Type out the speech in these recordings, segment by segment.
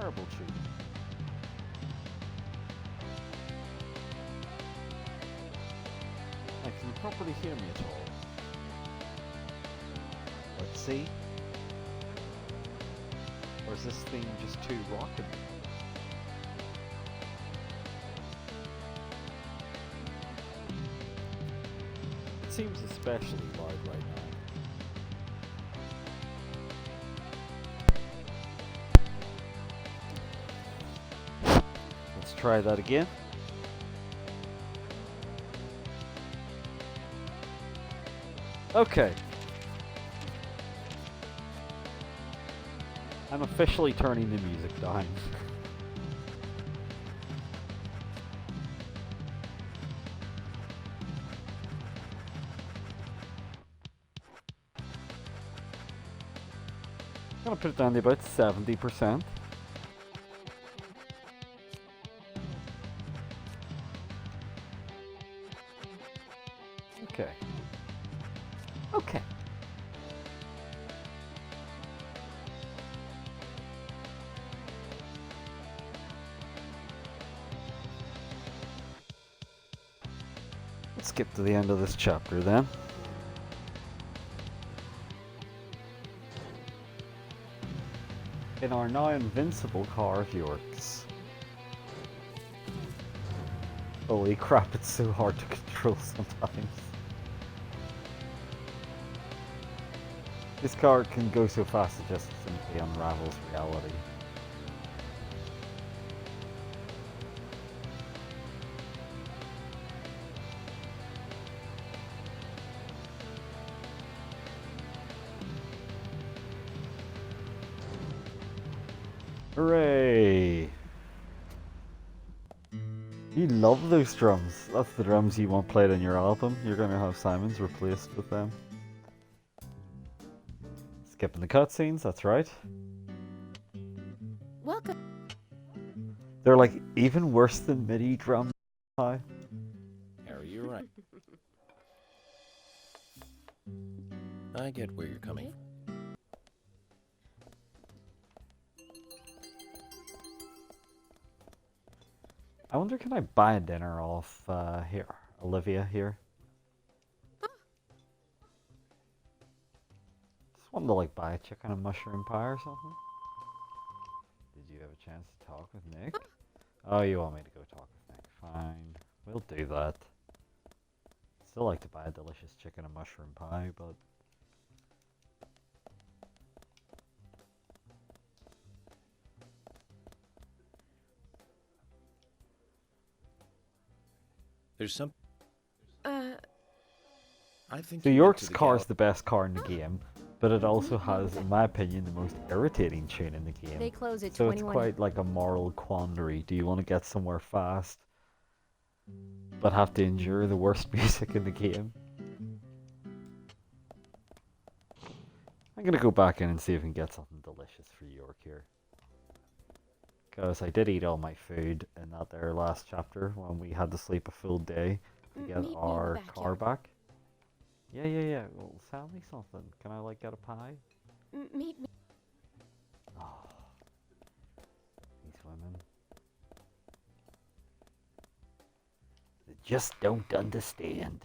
terrible tune. Now, can you properly hear me at all? Let's see. Or is this theme just too rockin'? It seems especially loud right now. Let's try that again. Okay. I'm officially turning the music down. I'm gonna put it down to about 70%. Okay. Okay. Let's skip to the end of this chapter then. In our now invincible car of York's. Holy crap, it's so hard to control sometimes. This car can go so fast it just simply unravels reality. Hooray! You love those drums. That's the drums you want played on your album. You're gonna have Simon's replaced with them. Skipping the cutscenes, that's right. Welcome. They're like even worse than MIDI drums. Hi. Harry, you're right. I get where you're coming from. I wonder, can I buy a dinner off here, Olivia here? Just wanted to like buy a chicken and mushroom pie or something. Did you have a chance to talk with Nick? Oh, you want me to go talk with Nick? Fine, we'll do that. Still like to buy a delicious chicken and mushroom pie, but There's some. I think so you went York's to the car is gal- the best car in the game, but it also has, in my opinion, the most irritating tune in the game. They close at So it's 21. quite like a moral quandary. Do you want to get somewhere fast, but have to endure the worst music in the game? I'm gonna go back in and see if we can get something delicious for York here. Because I did eat all my food in that there last chapter when we had to sleep a full day to get Meet me in the our car backyard. back. Yeah. Well, sell me something. Can I like get a pie? Meet me. Oh, these women. They just don't understand.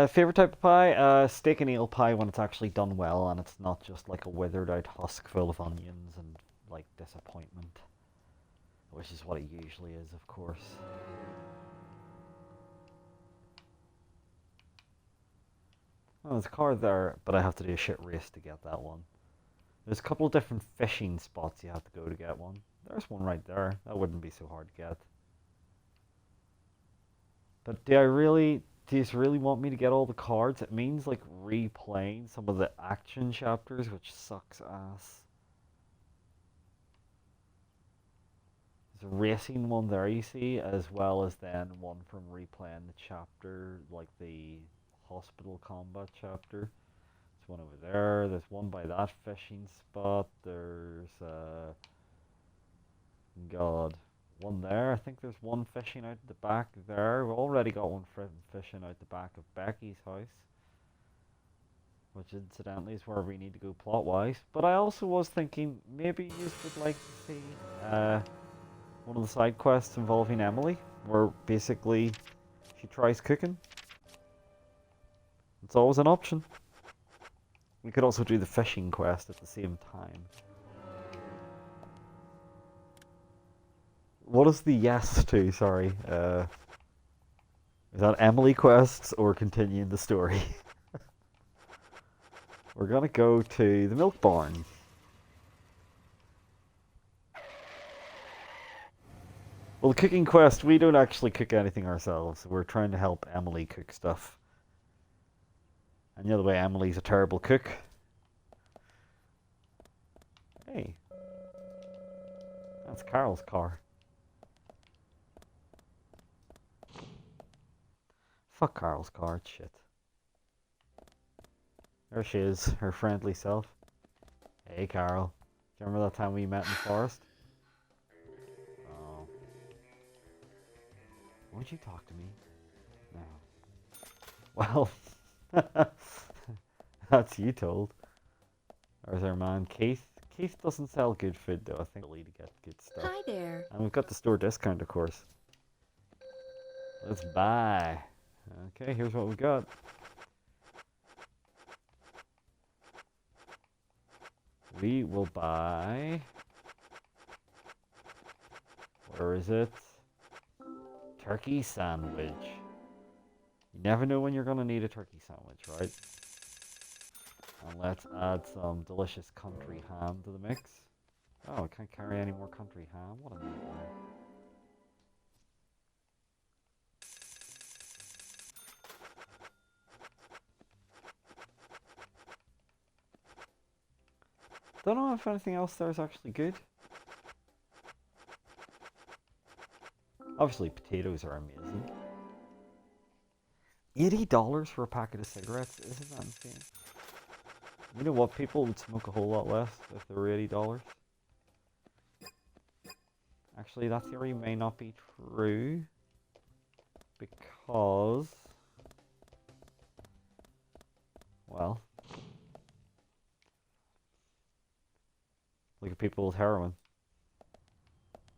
Favorite type of pie? Steak and eel pie when it's actually done well and it's not just like a withered out husk full of onions and like disappointment. Which is what it usually is, of course. Oh, there's a car there, but I have to do a shit race to get that one. There's a couple of different fishing spots you have to go to get one. There's one right there. That wouldn't be so hard to get. But do you really want me to get all the cards? It means like replaying some of the action chapters, which sucks ass. There's a racing one there, you see, as well as then one from replaying the chapter, like the hospital combat chapter. There's one over there. There's one by that fishing spot. There's God, one there. I think there's one fishing out the back there. We've already got one fishing out the back of Becky's house. which incidentally is where we need to go plot-wise. But I also was thinking maybe you would like to see one of the side quests involving Emily, where basically she tries cooking. It's always an option. We could also do the fishing quest at the same time. What is the yes to, sorry? Is that Emily quests or continuing the story? We're gonna go to the milk barn. Well, the cooking quest, we don't actually cook anything ourselves. We're trying to help Emily cook stuff. And the other way, Emily's a terrible cook. Hey. That's Carol's car. Fuck Carol's car, shit. There she is, her friendly self. Hey, Carol. Do you remember that time we met in the forest? Oh. Won't you talk to me? No. Well, that's you told. There's our man, Keith. Keith doesn't sell good food, though. I think we'll need to get good stuff. Hi there. And we've got the store discount, of course. Let's buy. Okay, here's what we got. We will buy... Where is it? Turkey sandwich. You never know when you're going to need a turkey sandwich, right? And let's add some delicious country ham to the mix. Oh, I can't carry any more country ham. What a nightmare. Don't know if anything else there is actually good. Obviously, potatoes are amazing. $80 for a packet of cigarettes? Isn't that insane? You know what? People would smoke a whole lot less if they were $80. Actually, that theory may not be true. Because... well... look at people with heroin.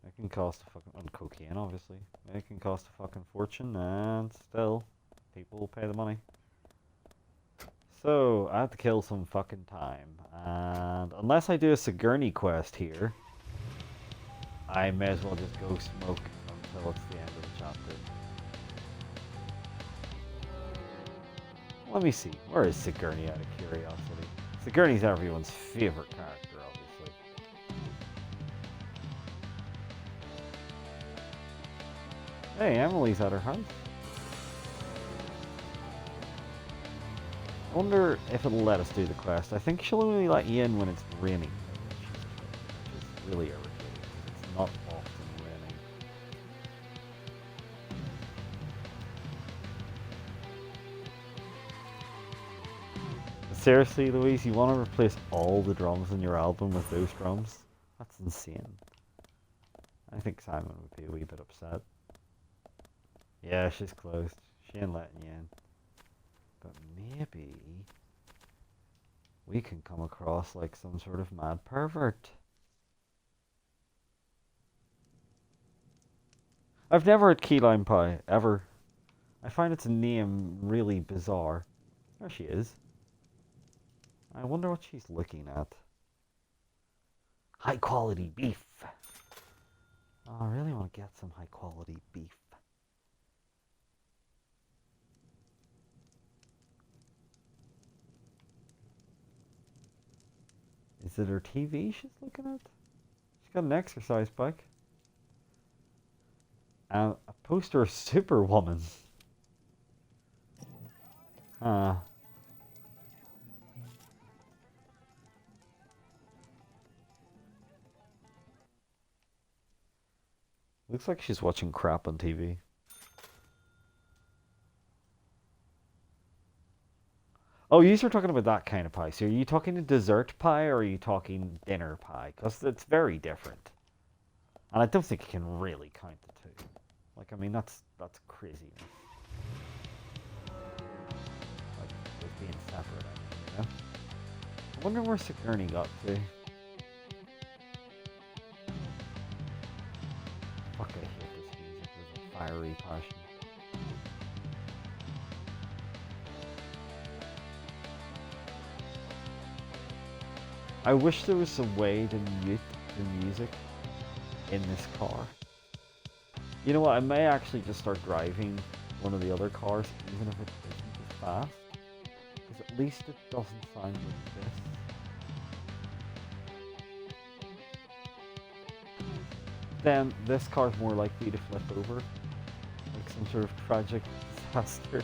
It can cost a fucking... and cocaine, obviously. It can cost a fucking fortune, and still, people will pay the money. So, I have to kill some fucking time. And unless I do a Sigourney quest here, I may as well just go smoke until it's the end of the chapter. Let me see. Where is Sigourney, out of curiosity? Sigourney's everyone's favorite character, obviously. Hey, Emily's at her house. I wonder if it'll let us do the quest. I think she'll only let you in when it's raining, which is really irritating. It's not often raining. Seriously, Louise, you want to replace all the drums in your album with those drums? That's insane. I think Simon would be a wee bit upset. Yeah, she's closed. She ain't letting you in. But maybe we can come across like some sort of mad pervert. I've never had key lime pie, ever. I find its name really bizarre. There she is. I wonder what she's looking at. High quality beef. Oh, I really want to get some high quality beef. Is it her TV she's looking at? She's got an exercise bike. And a poster of Superwoman. Huh. Looks like she's watching crap on TV. Oh, you are talking about that kind of pie. So are you talking a dessert pie or are you talking dinner pie? Because it's very different. And I don't think you can really count the two. Like, I mean, that's craziness. Like, those being separate, go. I wonder where Sigourney got to. Fuck, I hate this music with a fiery passion. I wish there was a way to mute the music in this car. You know what, I may actually just start driving one of the other cars, even if it isn't as fast. Because at least it doesn't sound like this. Then this car's more likely to flip over, like some sort of tragic disaster.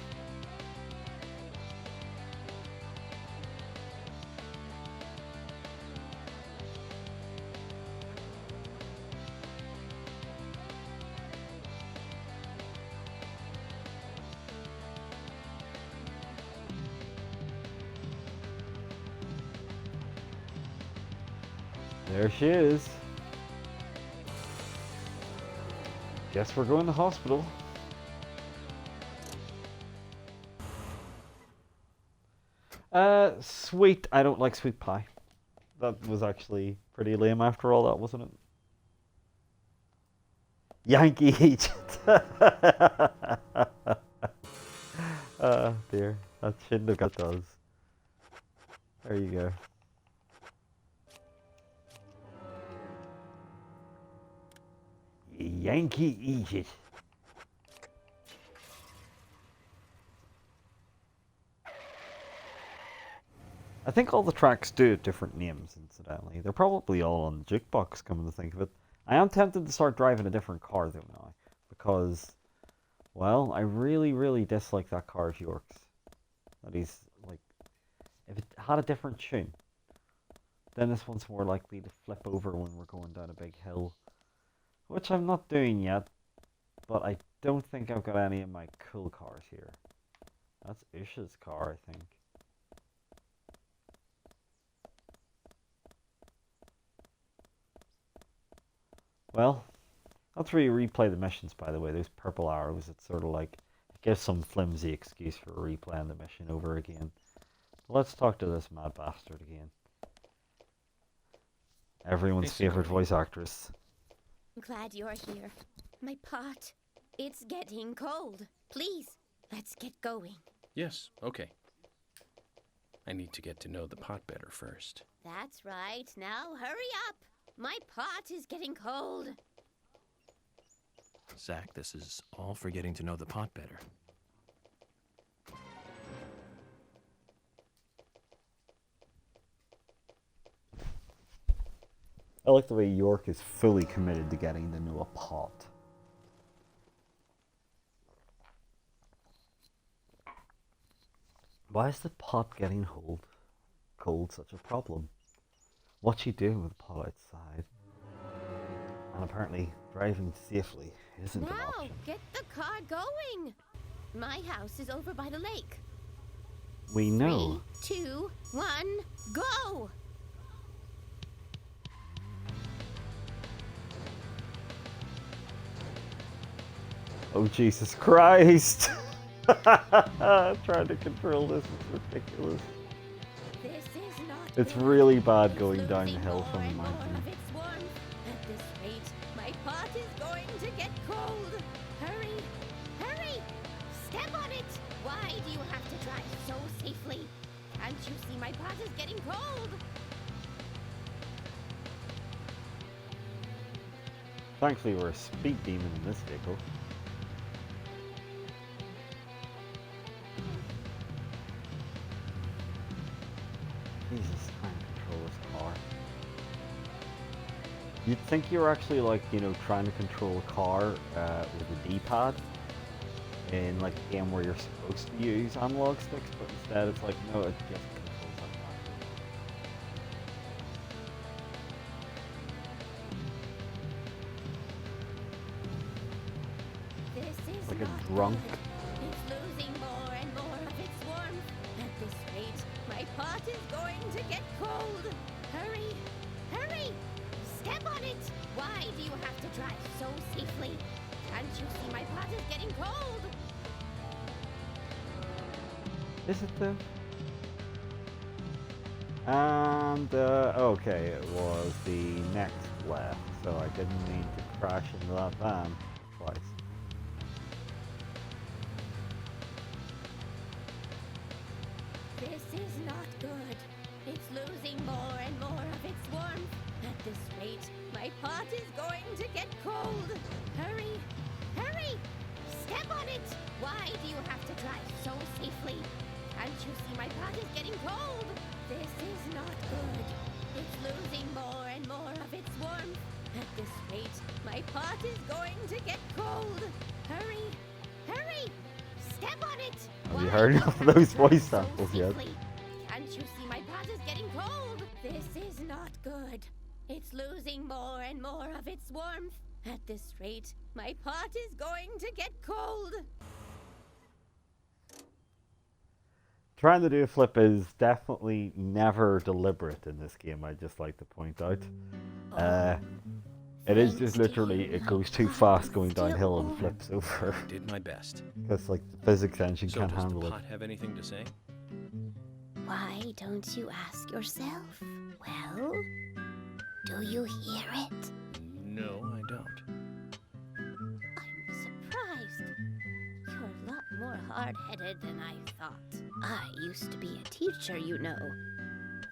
There she is. Guess we're going to the hospital. Sweet. I don't like sweet pie. That was actually pretty lame after all that, wasn't it? Yankee agent. Dear. That shouldn't have got those. There you go. Yankee agent. I think all the tracks do have different names, incidentally. They're probably all on the jukebox, coming to think of it. I am tempted to start driving a different car, though, now. Because, well, I really, really dislike that car of York's. That is, like, if it had a different tune, then this one's more likely to flip over when we're going down a big hill. Which I'm not doing yet, but I don't think I've got any of my cool cars here. That's Usha's car, I think. Well, that's where you replay the missions, by the way. Those purple arrows, it's sort of like, it gives some flimsy excuse for replaying the mission over again. Let's talk to this mad bastard again. Everyone's favorite voice actress. I'm glad you're here. My pot, it's getting cold. Please, let's get going. Yes, okay. I need to get to know the pot better first. That's right. Now hurry up. My pot is getting cold. Zach, this is all for getting to know the pot better. I like the way York is fully committed to getting to know a pot. Why is the pot getting cold such a problem? What's she doing with the pot outside? And apparently driving safely isn't an Now, option. get the car going. My house is over by the lake. We know. 3, 2, 1, go! Oh, Jesus Christ! Trying to control this is ridiculous. This is not It's good. really bad It's going losing downhill more from the and more mountain. of its warmth. At this rate, my pot is going to get cold. Hurry, hurry! Step on it! Why do you have to drive so safely? Can't you see my pot is getting cold? Thankfully, we're a speed demon in this vehicle. Jesus, trying to control this car. You'd think you were actually like, you know, trying to control a car with a D-pad in like a game where you're supposed to use analog sticks, but instead it's like, no, it just controls like that. This is Like not a drunk. good. It's losing more and more of its warmth. At this rate, my pot is going to get cold. Hurry, hurry! Step on it! Why do you have to drive so safely? Can't you see my pot is getting cold? Is it though? And, okay, it was the next left, so I didn't mean to crash into that van twice. This is not good. It's losing more and more of its warmth. At this rate, my pot is going to get cold. Hurry! Hurry! Step on it! Why do you have to drive so safely? Can't you see my pot is getting cold? This is not good. It's losing more and more of its warmth. At this rate, my pot is going to get cold. Hurry! Hurry! Step on it! Have you heard of those voice samples yet? Can't you see my pot is getting cold? This is not good. It's losing more and more of its warmth. At this rate, my pot is going to get cold. Trying to do a flip is definitely never deliberate in this game, I'd just like to point out. It is just literally, it goes too fast going downhill and flips over. I did my best. Because like the physics engine So can't does the handle it. pot have anything to say? Why don't you ask yourself? Well, do you hear it? No, I don't. I'm surprised. You're a lot more hard-headed than I thought. I used to be a teacher, you know.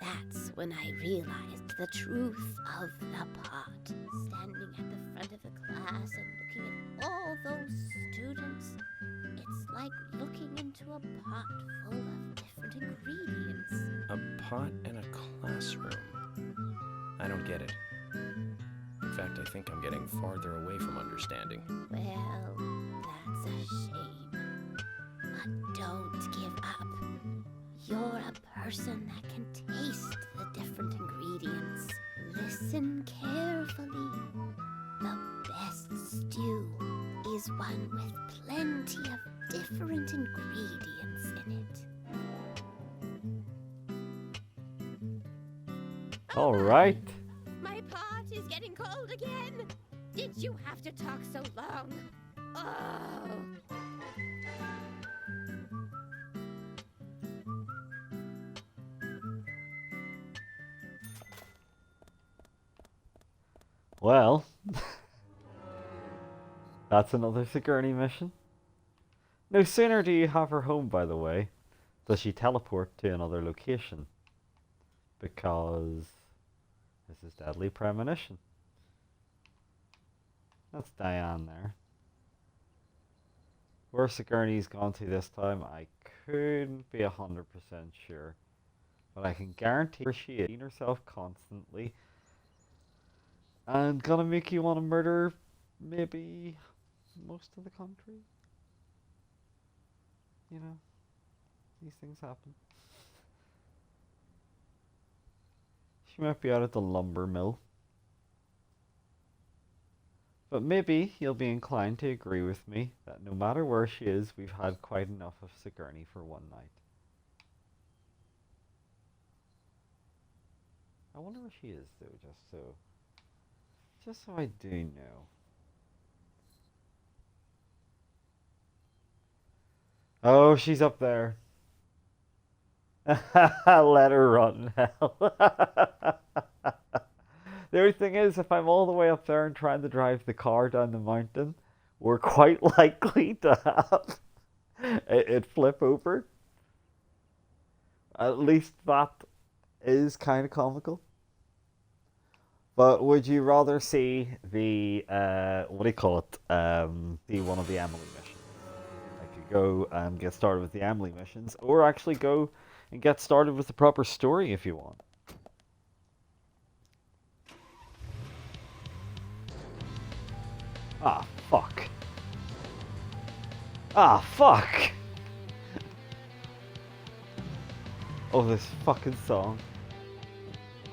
That's when I realized the truth of the pot. Standing at the front of the class and looking at all those students, it's like looking into a pot full of different ingredients. A pot in a classroom. I don't get it. In fact, I think I'm getting farther away from understanding. Well, that's a shame. But don't give up. You're a person that can taste the different ingredients. Listen carefully. The best stew is one with plenty of different ingredients in it. Alright. My pot is getting cold again. Did you have to talk so long? Oh. Well, that's another Sigourney mission. No sooner do you have her home, by the way, does she teleport to another location. Because this is Deadly Premonition. That's Diane there. Where Sigourney's gone to this time, I couldn't be 100% sure. But I can guarantee she is herself constantly. And gonna make you want to murder maybe most of the country. You know, these things happen. She might be out at the lumber mill. But maybe you'll be inclined to agree with me that no matter where she is, we've had quite enough of Sigourney for one night. I wonder where she is though, just so I do know. Oh, she's up there. Let her run, hell. The only thing is, if I'm all the way up there and trying to drive the car down the mountain, we're quite likely to have it flip over. At least that is kind of comical. But would you rather see the, what do you call it, see one of the Emily missions? I could go and get started with the Emily missions, or actually go and get started with the proper story if you want. Ah, fuck. Ah, fuck! Oh, this fucking song.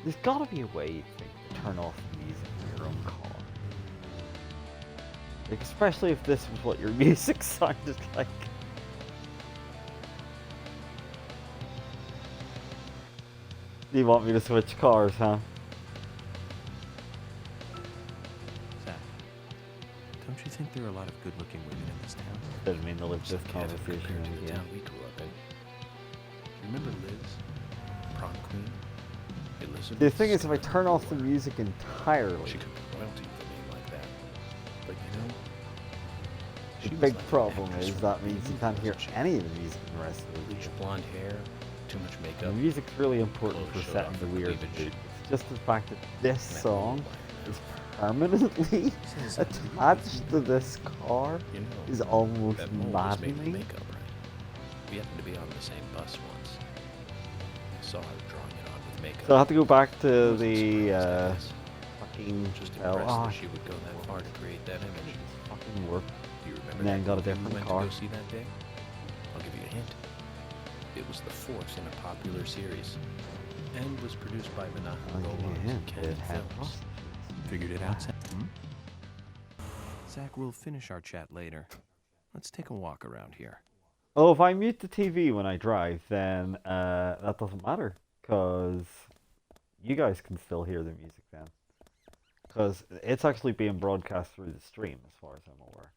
There's gotta be a way, you think, to turn off the music in your own car. Like, especially if this was what your music sounded like. Do you want me to switch cars, huh? Zach, don't you think there are a lot of good-looking women in this town? Didn't mean to live this Just can't conversation compare to in the again. town we grew up in. Remember Liz, prom queen? The thing is, if I Elizabeth turn off the Moore. music entirely, She could be royalty with a name like that. But you know, the she was big like an problem actress is from that a means you movie, can't hear wasn't she? any of the music in the rest of the Bleached video. blonde hair, too much The makeup. music's really important Clothes for showed setting off the her weird cleavage. mood. It's just the fact that this Met song me by is permanently Says attached to this car You know, is almost that mole was mainly maddening. makeup, right? We happened to be on the same bus once. I saw her drawing it on with makeup. So I have to go back I to wasn't the surprised, I guess. fucking Just hotel. impressed Oh, that she would go that far to create that image. fucking work. Do you remember And then that got a movie we different went car. to go see that day? I'll give you a hint. It was the fourth in a popular series, and was produced by Menachem I'll give you a Golan's hint. It Canon had Films. prostitutes. Figured it out, Zach? Hmm? Zach, we'll finish our chat later. Let's take a walk around here. Oh, if I mute the TV when I drive, then that doesn't matter, because you guys can still hear the music then. Because it's actually being broadcast through the stream, as far as I'm aware.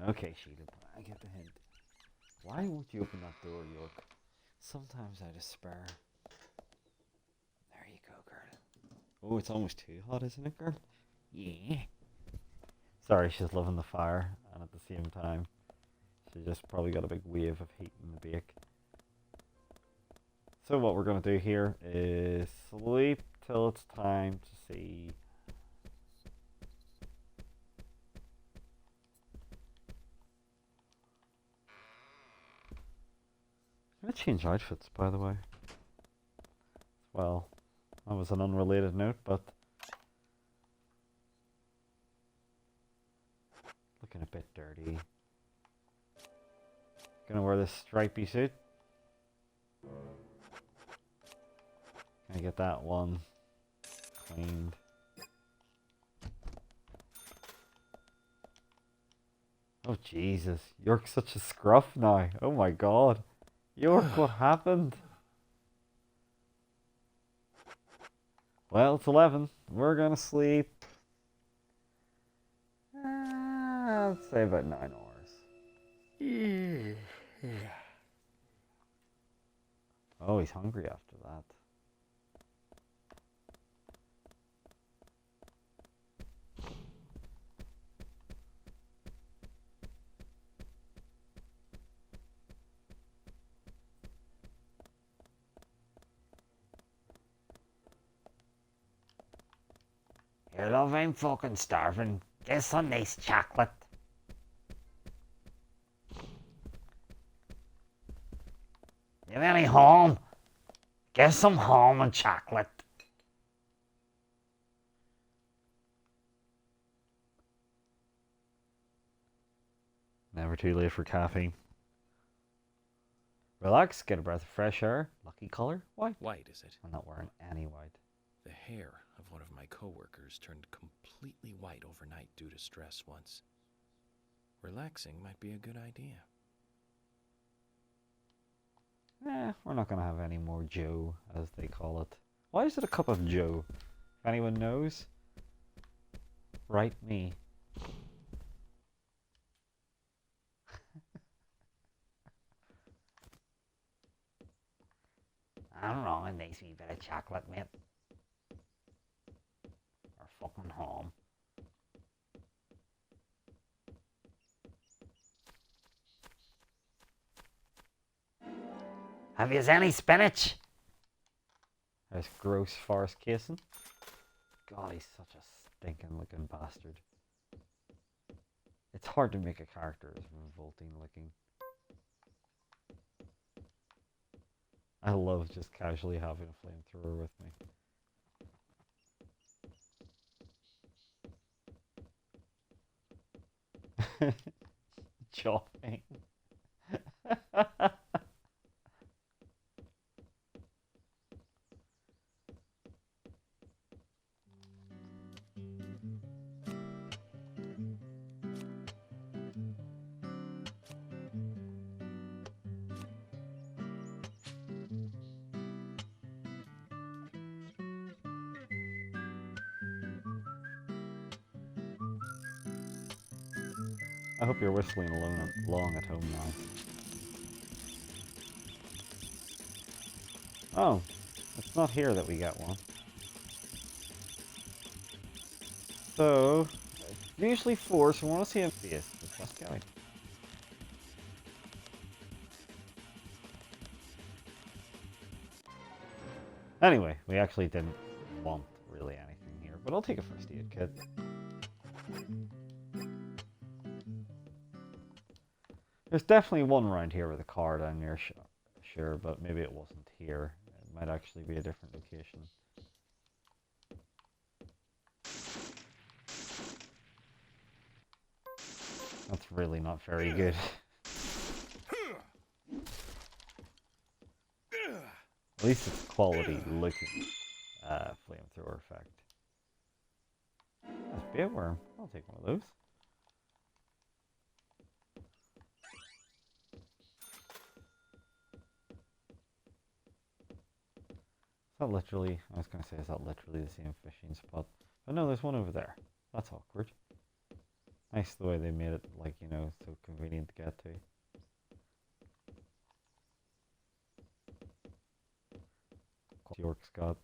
Okay, Sheila, I get the hint. Why won't you open that door, York? Sometimes I despair. There you go, girl. Oh, it's almost too hot, isn't it, girl? Yeah. Sorry, she's loving the fire, and at the same time, she just probably got a big wave of heat in the bake. So what we're going to do here is sleep till it's time to see. I'm going to change outfits, by the way. Well, that was an unrelated note, but looking a bit dirty. Gonna wear this stripy suit. Gonna get that one cleaned. Oh Jesus, York's such a scruff now. Oh my God. York, what happened? Well, it's 11. We're gonna sleep. Let's say about 9 hours. Oh, he's hungry after that. You love, I'm fucking starving. Get some nice chocolate. You any home? Get some home and chocolate. Never too late for caffeine. Relax, get a breath of fresh air. Lucky color? White. White, is it? I'm not wearing any white. The hair of one of my coworkers turned completely white overnight due to stress once. Relaxing might be a good idea. We're not going to have any more Joe, as they call it. Why is it a cup of Joe? If anyone knows, write me. I don't know, it makes me a bit of chocolate, mate. Or fucking home. Have you any spinach? There's gross forest casing. God, he's such a stinking looking bastard. It's hard to make a character as revolting looking. I love just casually having a flamethrower with me. Chopping. I hope you're whistling along at home now. Oh, It's not here that we get one. So, usually 4, so we want to see him face. Let's go. Anyway, we actually didn't want really anything here, but I'll take a first aid kit. There's definitely one around here with a card, I'm near sure, but maybe it wasn't here. It might actually be a different location. That's really not very good. At least it's quality looking flamethrower effect. That's a bit worm. I'll take one of those. Is that literally, I was going to say, is that literally the same fishing spot? But no, there's one over there. That's awkward. Nice the way they made it, like, you know, so convenient to get to. York's got.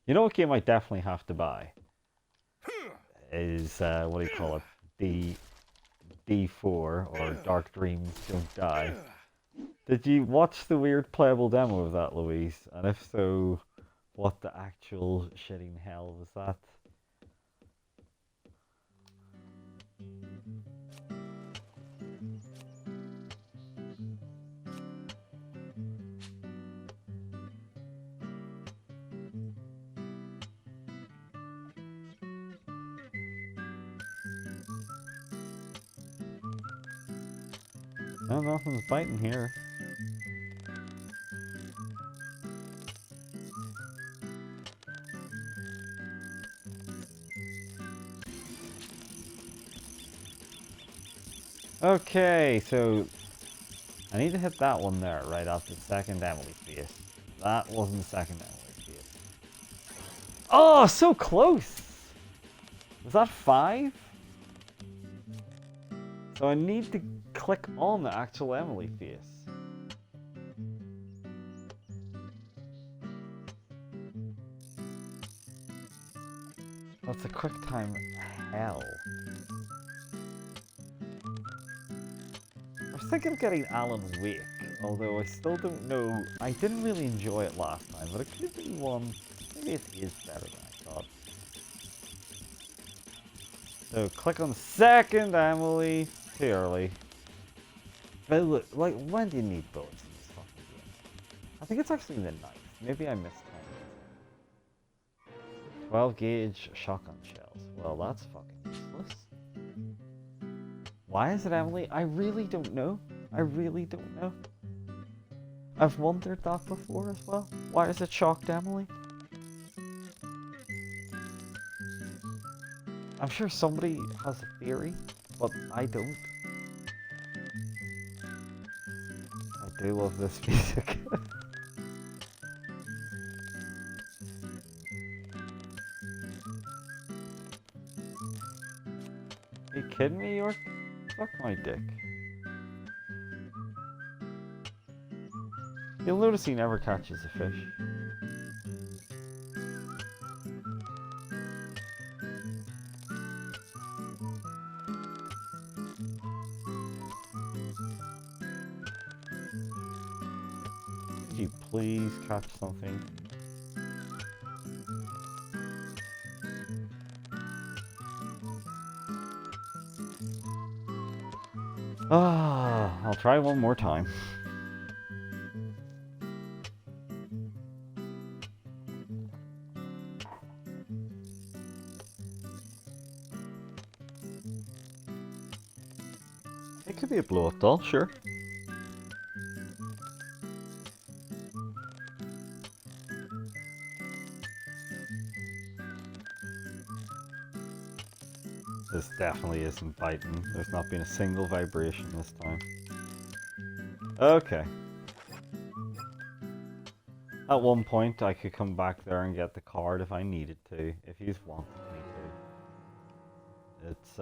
You know what game I definitely have to buy? Is, what do you call it? D4, or Dark Dreams Don't Die. Did you watch the weird playable demo of that, Louise? And if so, what the actual shitting hell was that? No, nothing's biting here. Okay, so I need to hit that one there right after the second Emily face. That wasn't the second Emily face. Oh, so close! Was that 5? So I need to click on the actual Emily face. That's a quick time hell. I was thinking of getting Alan Wake, although I still don't know. I didn't really enjoy it last time, but it could be one. Maybe it is better than I thought. So click on second Emily. Too early. But look, like, when do you need bullets in this fucking game? I think it's actually the 9th. Maybe I missed 10. 12 gauge shotgun shells. Well, that's fucking useless. Why is it Emily? I really don't know. I really don't know. I've wondered that before as well. Why is it shocked Emily? I'm sure somebody has a theory, but I don't. I do love this music. Are you kidding me, York? Suck my dick. You'll notice he never catches a fish. Could you please catch something? Ah, I'll try one more time. It could be a blow-up doll, sure. This definitely isn't biting. There's not been a single vibration this time. Okay. At one point, I could come back there and get the card if I needed to, if he's wanted me to. It's,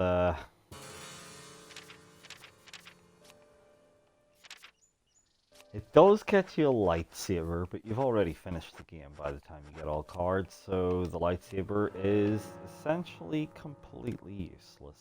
It does get you a lightsaber, but you've already finished the game by the time you get all cards, so the lightsaber is essentially completely useless.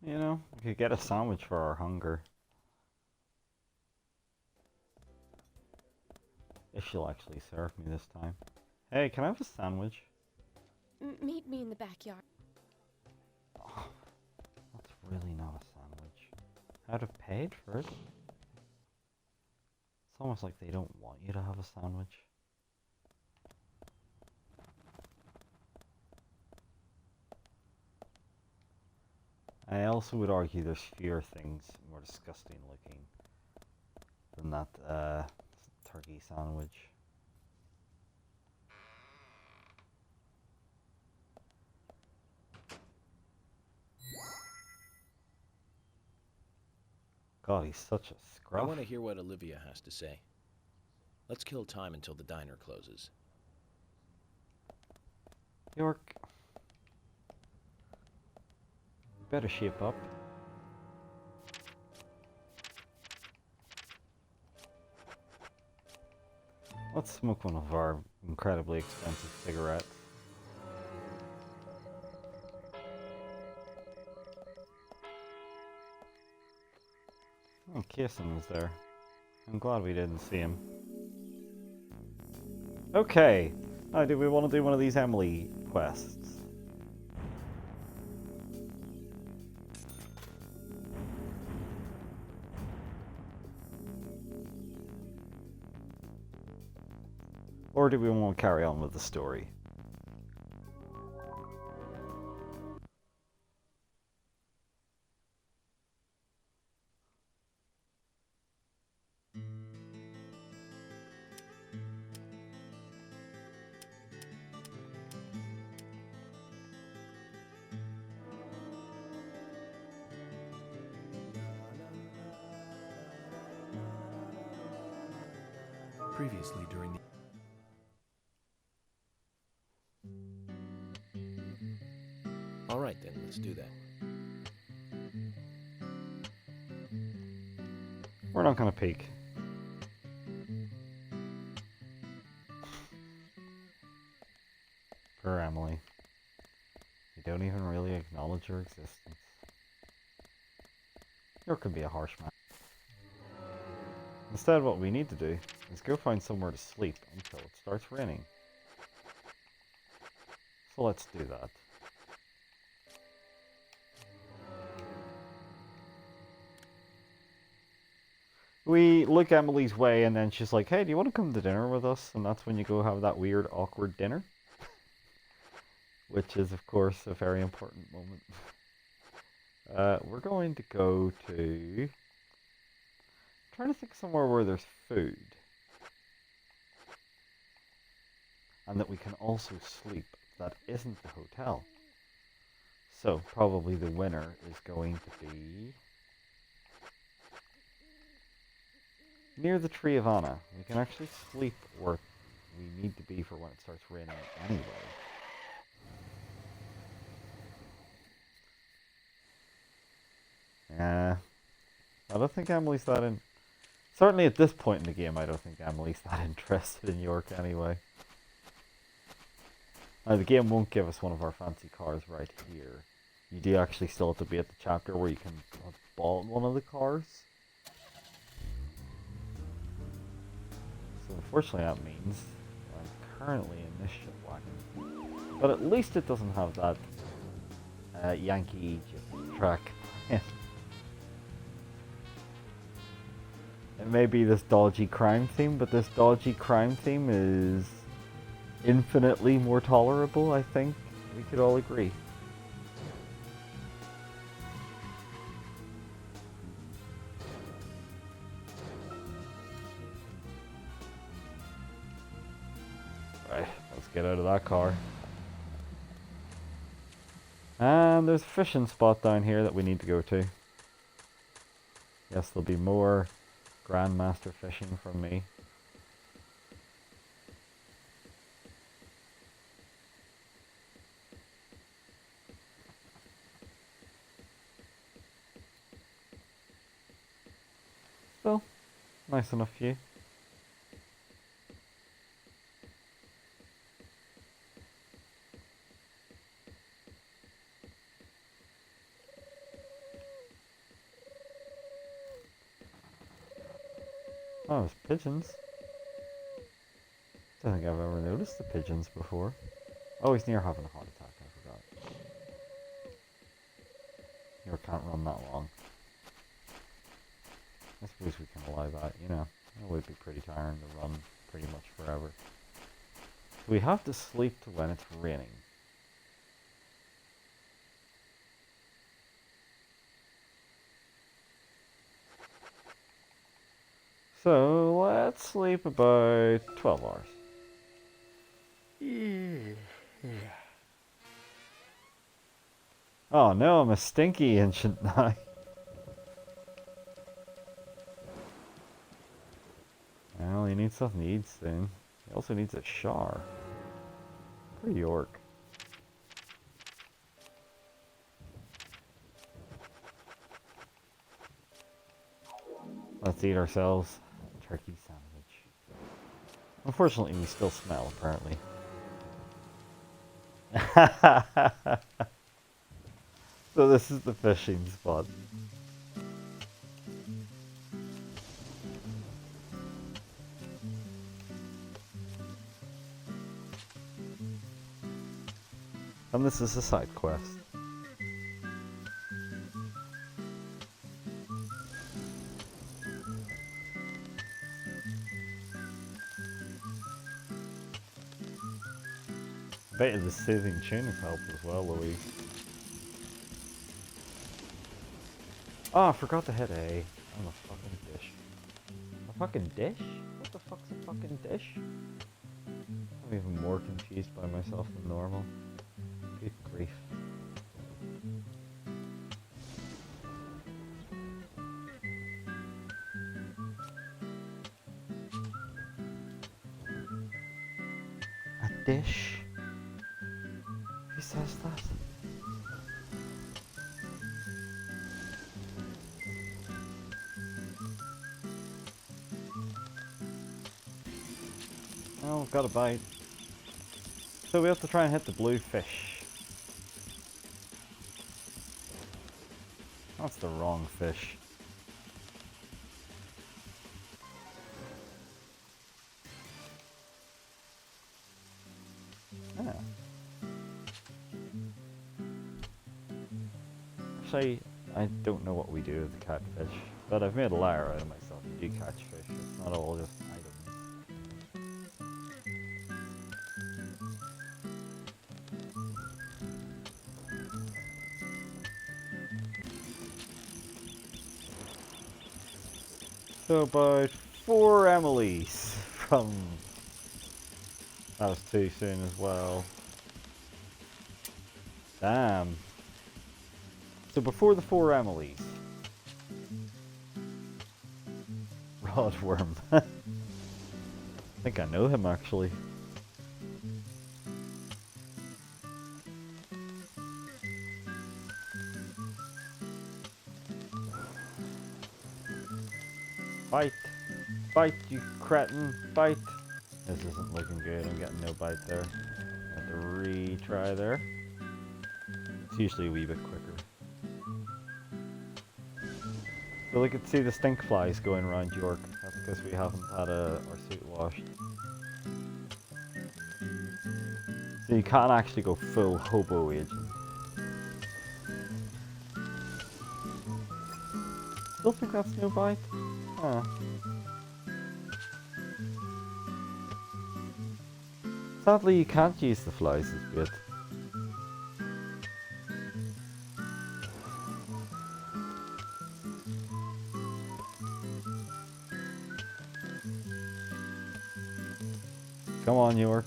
You know, we could get a sandwich for our hunger. If she'll actually serve me this time. Hey, can I have a sandwich? Meet me in the backyard. Oh, that's really not a sandwich. I'd have paid for it. It's almost like they don't want you to have a sandwich. I also would argue there's fewer things more disgusting looking than that turkey sandwich. God, he's such a I scruff. want to hear what Olivia has to say. Let's kill time until the diner closes. York, you better shape up. Let's smoke one of our incredibly expensive cigarettes. Oh, Kirsten was there. I'm glad we didn't see him. Okay. Now, do we want to do one of these Emily quests? Or do we want to carry on with the story? Previously during the... All right then, let's do that. We're not going to peek. Poor Emily. You don't even really acknowledge her existence. Or could be a harsh man. Instead, what we need to do is go find somewhere to sleep until it starts raining. So let's do that. We look Emily's way and then she's like, hey, do you want to come to dinner with us? And that's when you go have that weird, awkward dinner. Which is, of course, a very important moment. We're going to go to... I'm trying to think somewhere where there's food. And that we can also sleep. That isn't the hotel. So, probably the winner is going to be... near the Tree of Anna. We can actually sleep where we need to be for when it starts raining anyway. I don't think Emily's that in... Certainly at this point in the game, I don't think Emily's that interested in York anyway. Now, the game won't give us one of our fancy cars right here. You do actually still have to be at the chapter where you can have bought one of the cars. So unfortunately that means I'm currently in this shipwagon. But at least it doesn't have that Yankee track. It may be this dodgy crime theme, but this dodgy crime theme is infinitely more tolerable, I think. We could all agree. Right, let's get out of that car. And there's a fishing spot down here that we need to go to. Yes, there'll be more Grandmaster fishing from me. Still, nice enough view. Oh, there's pigeons. Don't think I've ever noticed the pigeons before. Oh, he's near having a heart attack, I forgot. You can't run that long. I suppose we can allow that, you know. It would be pretty tiring to run pretty much forever. We have to sleep to when it's raining. So let's sleep about 12 hours. Oh no, I'm a stinky ancient now. Well, he needs something to eat soon. He also needs a shower. Pretty orc. Let's eat ourselves a turkey sandwich. Unfortunately, we still smell, apparently. So this is the fishing spot. And this is a side quest. I bet you the soothing tune has helped as well, Louise. Oh, I forgot to hit A on the fucking dish. A fucking dish? What the fuck's a fucking dish? I'm even more confused by myself than normal. Good grief. A dish? Who says that? Oh, we've got a bite. So we have to try and hit the blue fish. That's the wrong fish. Yeah. Actually, I don't know what we do with the catfish, but I've made a liar out of myself. You do catch fish, it's not all just items. So about 4 Emilys from... That was too soon as well. Damn. So before the 4 Emilys. Rodworm. I think I know him actually. Bite! Bite, you cretin! Bite! This isn't looking good, I'm getting no bite there. I have to retry there. It's usually a wee bit quicker. So we could see the stink flies going around York. That's because we haven't had our suit washed. So you can't actually go full hobo agent. Still think that's no bite? Huh. Sadly, you can't use the flies as bait. Come on, York.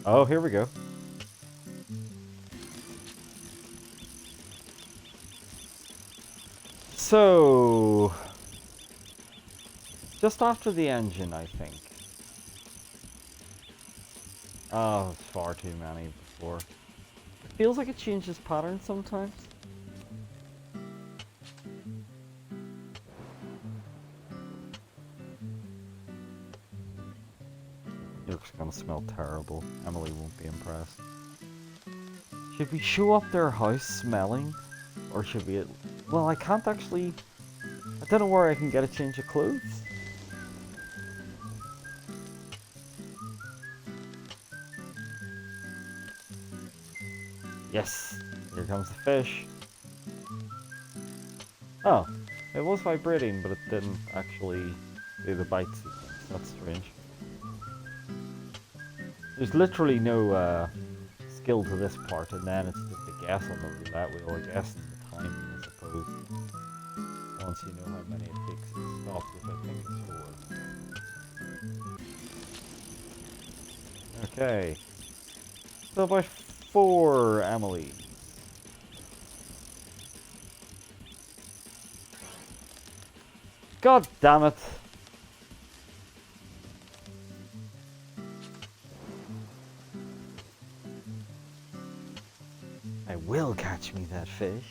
Oh, here we go. So, just after the engine, I think. Oh, it's far too many before. It feels like it changes pattern sometimes. You're just gonna smell terrible. Emily won't be impressed. Should we show up their house smelling? Or should we... Well, I can't actually... I don't know where I can get a change of clothes. Yes! Here comes the fish. Oh, it was vibrating, but it didn't actually do the bite sequence. That's strange. There's literally no skill to this part, and then it's just a guess on the roulette wheel, I guess, and the timing, I suppose. Once you know how many it takes to stop, which I think is 4. Okay. So by 4, Emily. God damn it! I will catch me that fish.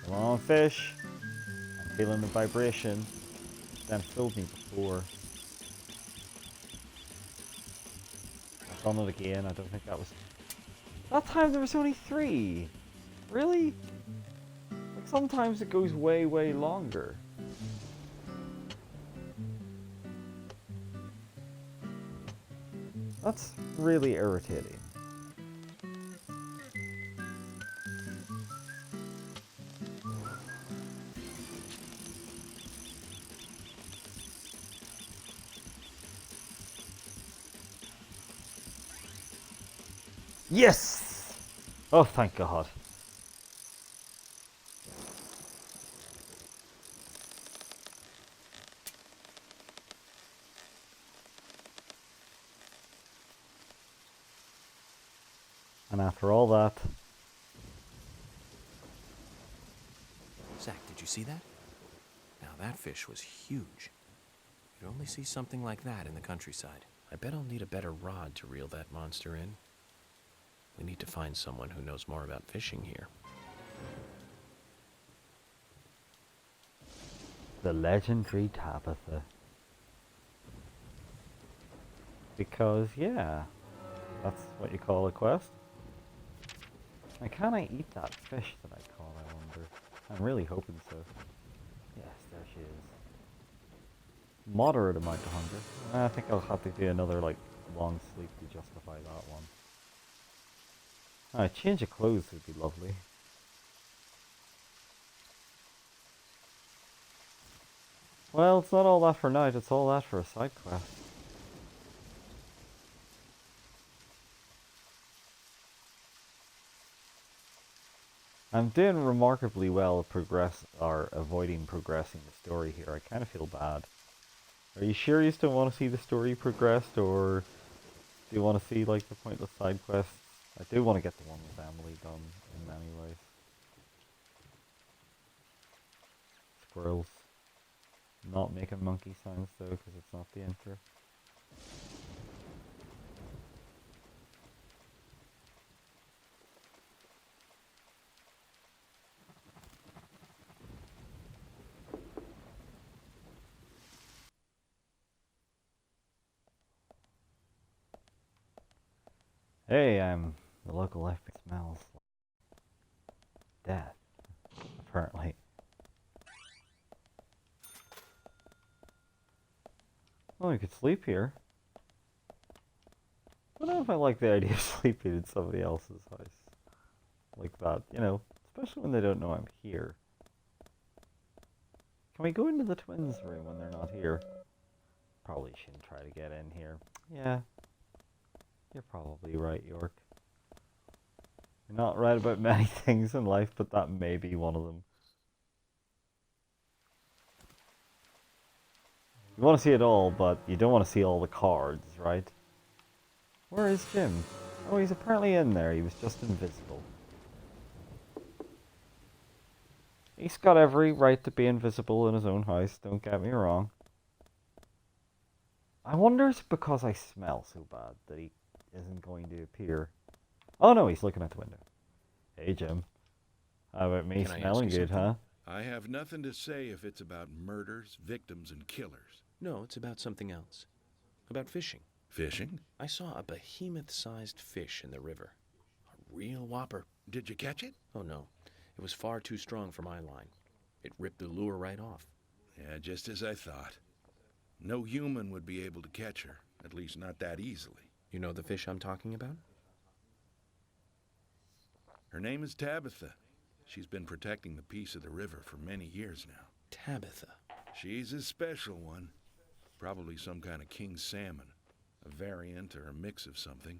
Come on, fish. I'm feeling the vibration. Then filled me before. I've done it again. I don't think that was... That time there was only 3. Really? Like sometimes it goes way, way longer. That's really irritating. Yes! Oh, thank God. And after all that... Zach, did you see that? Now that fish was huge. You'd only see something like that in the countryside. I bet I'll need a better rod to reel that monster in. We need to find someone who knows more about fishing here. The legendary Tabitha. Because, yeah, that's what you call a quest. And can I eat that fish that I caught, I wonder? I'm really hoping so. Yes, there she is. Moderate amount of hunger. I think I'll have to do another, like, long sleep to justify that one. Alright, change of clothes would be lovely. Well, it's not all that for night, it's all that for a side quest. I'm doing remarkably well avoiding progressing the story here. I kind of feel bad. Are you sure you still want to see the story progressed, or do you want to see like the pointless side quests? I do want to get the one with Emily done in many ways. Squirrels. Not making monkey sounds though, because it's not the intro. Hey, I'm the local FBI. Smells like death, apparently. Well, you could sleep here. I don't know if I like the idea of sleeping in somebody else's house. Like that, you know, especially when they don't know I'm here. Can we go into the twins' room when they're not here? Probably shouldn't try to get in here. Yeah, you're probably right, York. You're not right about many things in life, but that may be one of them. You want to see it all, but you don't want to see all the cards, right? Where is Jim? Oh, he's apparently in there. He was just invisible. He's got every right to be invisible in his own house, don't get me wrong. I wonder if it's because I smell so bad that he isn't going to appear. Oh no, he's looking at the window. Hey Jim. How about me Can I ask smelling you good, huh? I have nothing to say if it's about murders, victims, and killers. No, it's about something else. About fishing. Fishing? I saw a behemoth-sized fish in the river. A real whopper. Did you catch it? Oh no, it was far too strong for my line. It ripped the lure right off. Yeah, just as I thought. No human would be able to catch her, at least not that easily. You know the fish I'm talking about? Her name is Tabitha. She's been protecting the peace of the river for many years now. Tabitha. She's a special one. Probably some kind of king salmon. A variant or a mix of something.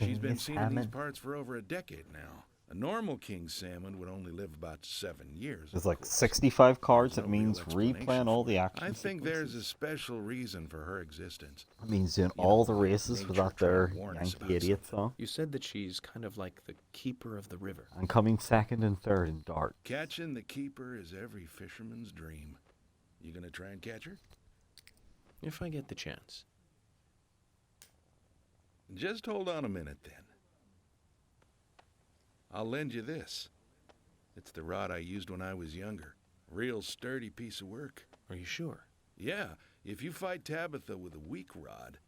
She's been seen in these parts for over a decade now. A normal king salmon would only live about 7 years. There's like 65 cards. That There's no real means replaying all the action I think there's a sequences. special reason for her existence. That means doing You all know, the races nature without trying to their warn us about Yankee Idiot song. You said that she's kind of like the keeper of the river. And coming second and third in dart. Catching the keeper is every fisherman's dream. You gonna try and catch her? If I get the chance. Just hold on a minute then. I'll lend you this. It's the rod I used when I was younger. Real sturdy piece of work. Are you sure? Yeah, if you fight Tabitha with a weak rod,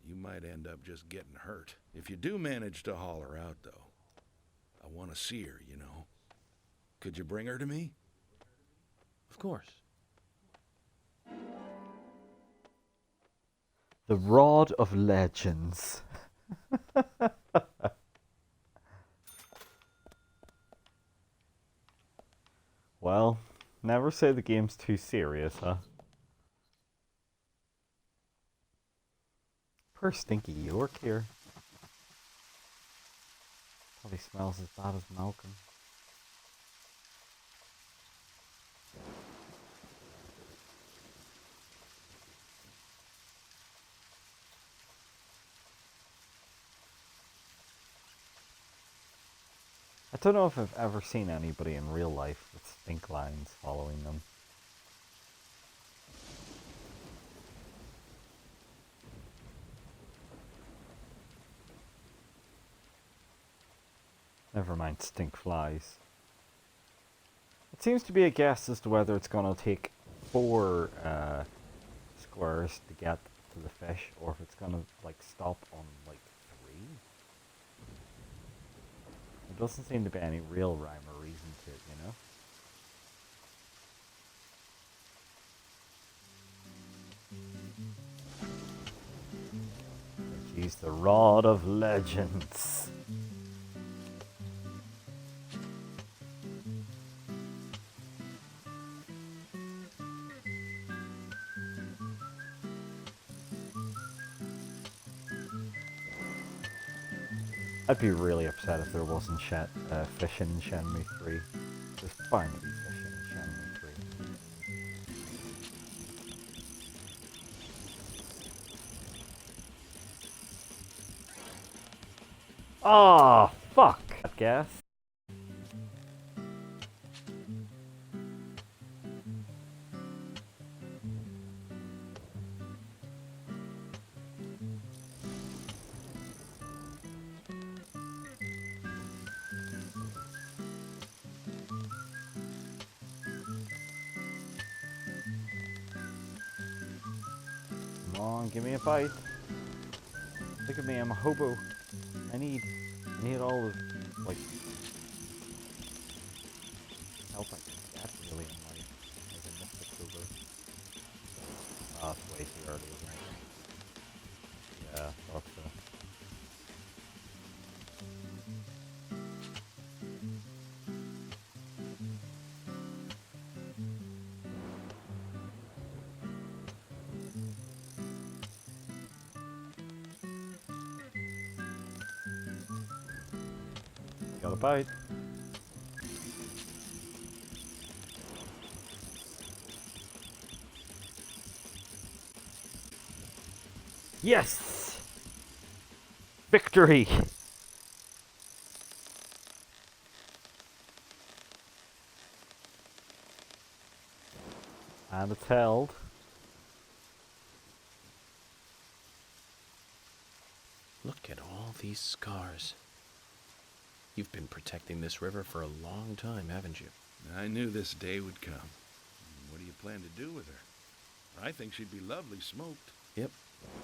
you might end up just getting hurt. If you do manage to haul her out, though, I want to see her, you know. Could you bring her to me? Of course. The Rod of Legends. Well, never say the game's too serious, huh? Poor Stinky York here. Probably smells as bad as Malcolm. I don't know if I've ever seen anybody in real life with stink lines following them. Never mind stink flies. It seems to be a guess as to whether it's going to take 4 squares to get to the fish, or if it's going to like stop on like 3. There doesn't seem to be any real rhyme or reason to it, you know? Use the Rod of Legends. I'd be really upset if there wasn't fishing in Shenmue 3. There's bound to be fishing in Shenmue 3. Ah, fuck! I guess. Come on, give me a bite. Look at me, I'm a hobo. I need all the, like, help I can get really in life as a mystic hobo. Oh, it's way too early, isn't it? Yeah, thought so. Got a bite. Yes! Victory! And it's held. Look at all these scars. You've been protecting this river for a long time, haven't you? I knew this day would come. What do you plan to do with her? I think she'd be lovely smoked. Yep.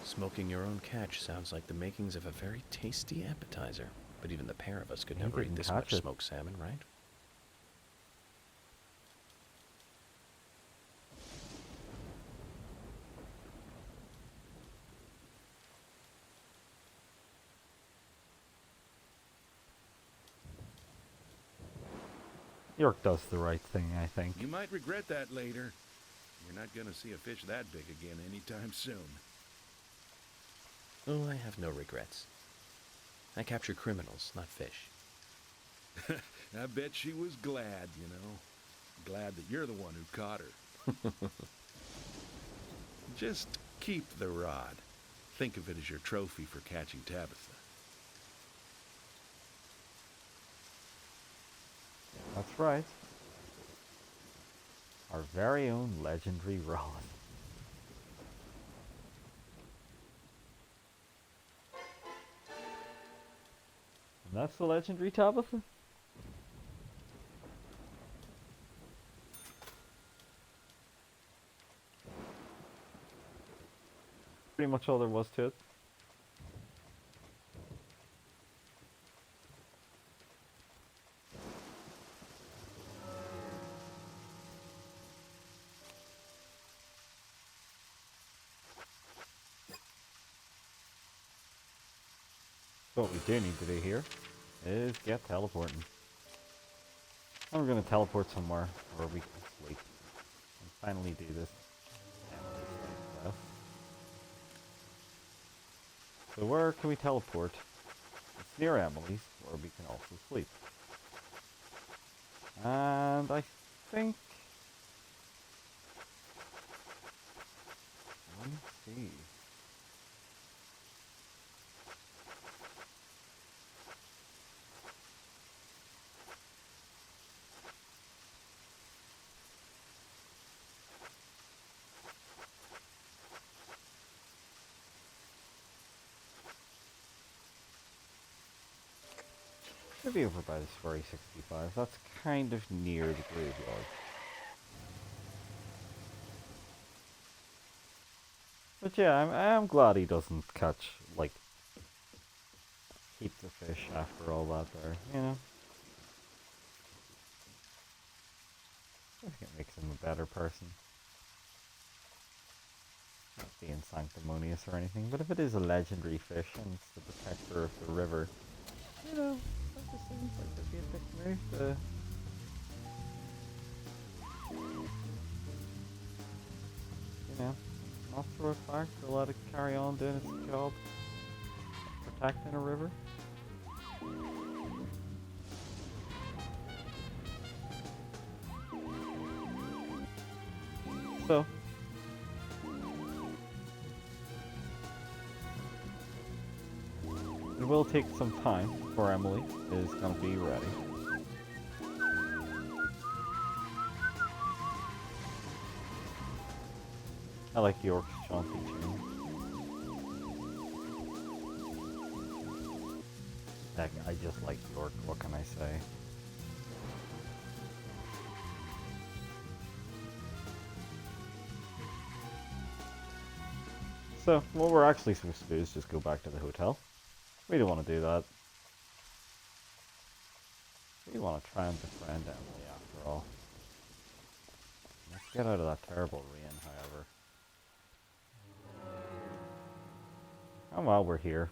Smoking your own catch sounds like the makings of a very tasty appetizer. But even the pair of us could You never eat didn't this catch much it. smoked salmon, right? York does the right thing, I think. You might regret that later. You're not gonna see a fish that big again anytime soon. Oh, I have no regrets. I capture criminals, not fish. I bet she was glad, you know. Glad that you're the one who caught her. Just keep the rod. Think of it as your trophy for catching Tabitha. That's right. Our very own legendary rod. And that's the legendary Tabitha? Pretty much all there was to it. So what we do need to do here is get teleporting. And we're going to teleport somewhere where we can sleep. And finally do this empty sleep stuff. So where can we teleport? It's near Emily's, where we can also sleep. And I think... Let me see. Maybe over by the Sperry 65. That's kind of near the graveyard. But yeah, I'm glad he doesn't catch, like, keep the fish after all that there, you know? I think it makes him a better person. Not being sanctimonious or anything, but if it is a legendary fish and it's the protector of the river, you know, that just seems like it'd be a big move to... You know, not throw it back, but let it carry on doing its job of protecting a river. So, it will take some time before Emily is going to be ready. I like York's jaunty tune. Heck, I just like York, what can I say? So, what we're actually supposed to do is just go back to the hotel. We don't want to do that. We want to try and befriend Emily after all. Let's get out of that terrible rain, however. And while we're here,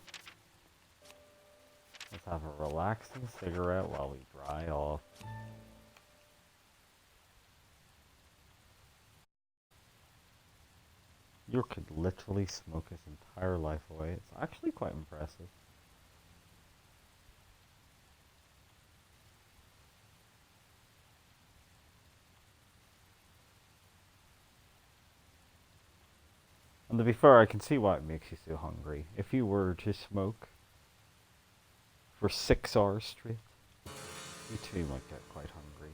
let's have a relaxing cigarette while we dry off. You could literally smoke his entire life away. It's actually quite impressive. And to be fair, I can see why it makes you so hungry. If you were to smoke for 6 hours straight, you too might get quite hungry.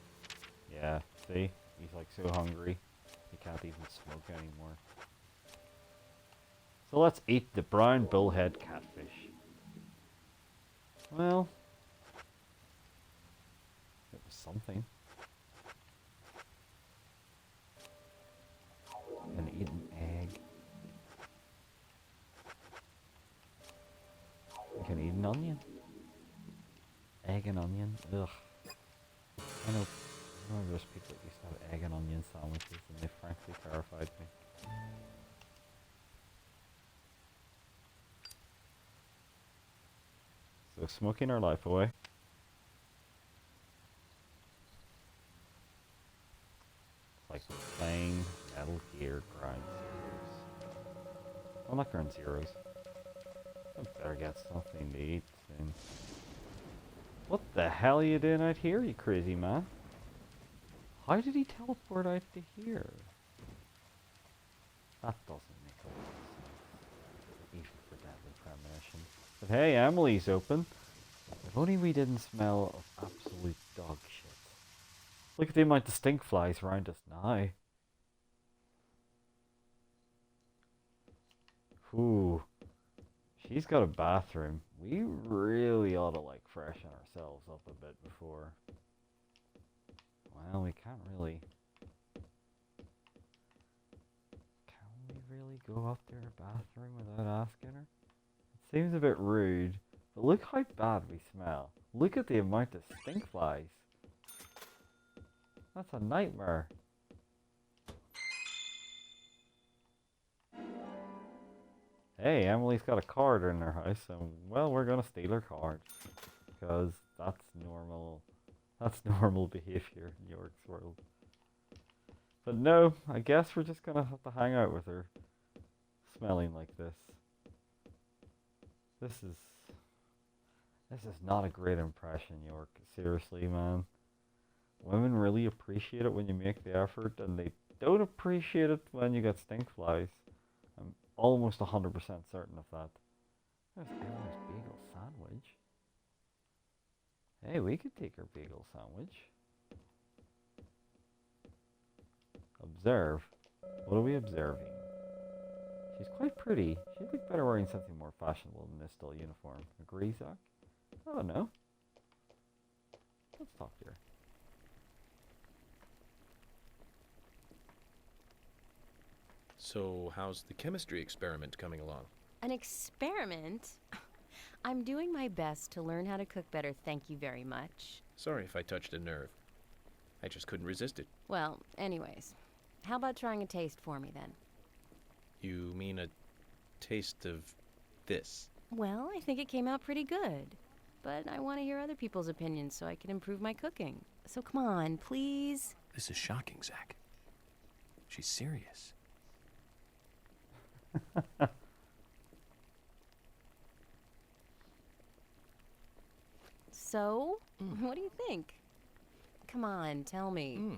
Yeah, see? He's like so hungry, he can't even smoke anymore. So let's eat the brown bullhead catfish. Well, it was something. And eat an egg. I can eat an onion. Egg and onion. Ugh. I know those people that used to have egg and onion sandwiches, and they frankly terrified me. So smoking our life away. It's like we're playing Metal Gear Ground Zeroes. Well, not Ground Zeroes. I better get something to eat soon. What the hell are you doing out here, you crazy man? How did he teleport out to here? That doesn't make a lot of sense. Even for deadly premonition. But hey, Emily's open. If only we didn't smell of absolute dog shit. Look at the amount of stink flies around us now. Ooh. She's got a bathroom. We really ought to like freshen ourselves up a bit before. Well, we can't really. Can we really go up to her bathroom without asking her? It seems a bit rude, but look how bad we smell. Look at the amount of stink flies. That's a nightmare. Hey, Emily's got a card in her house, so, well, we're gonna steal her card. Because that's normal. That's normal behavior in York's world. But no, I guess we're just gonna have to hang out with her. Smelling like this. This is not a great impression, York. Seriously, man. Women really appreciate it when you make the effort, and they don't appreciate it when you get stink flies. I'm almost 100% certain of that. There's Emma's bagel sandwich. Hey, we could take her bagel sandwich. Observe. What are we observing? She's quite pretty. She'd look better wearing something more fashionable than this dull uniform. Agree, Zach? I don't know. Let's talk to her. So, how's the chemistry experiment coming along? An experiment? I'm doing my best to learn how to cook better, thank you very much. Sorry if I touched a nerve. I just couldn't resist it. Well, anyways, how about trying a taste for me then? You mean a taste of this? Well, I think it came out pretty good. But I want to hear other people's opinions so I can improve my cooking. So come on, please. This is shocking, Zach. She's serious. So, what do you think? Come on, tell me.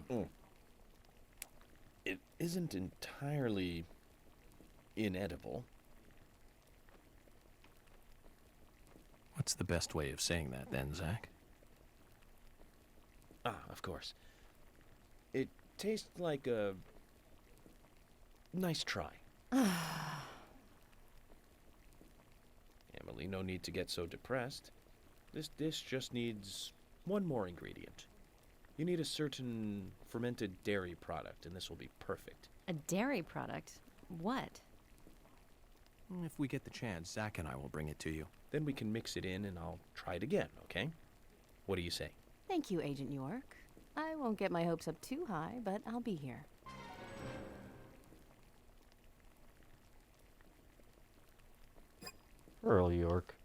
It isn't entirely inedible. What's the best way of saying that then, Zach? Ah, of course. It tastes like a nice try. Emily, no need to get so depressed. This dish just needs one more ingredient. You need a certain fermented dairy product, and this will be perfect. A dairy product? What? If we get the chance, Zach and I will bring it to you. Then we can mix it in, and I'll try it again, okay? What do you say? Thank you, Agent York. I won't get my hopes up too high, but I'll be here. Earl York.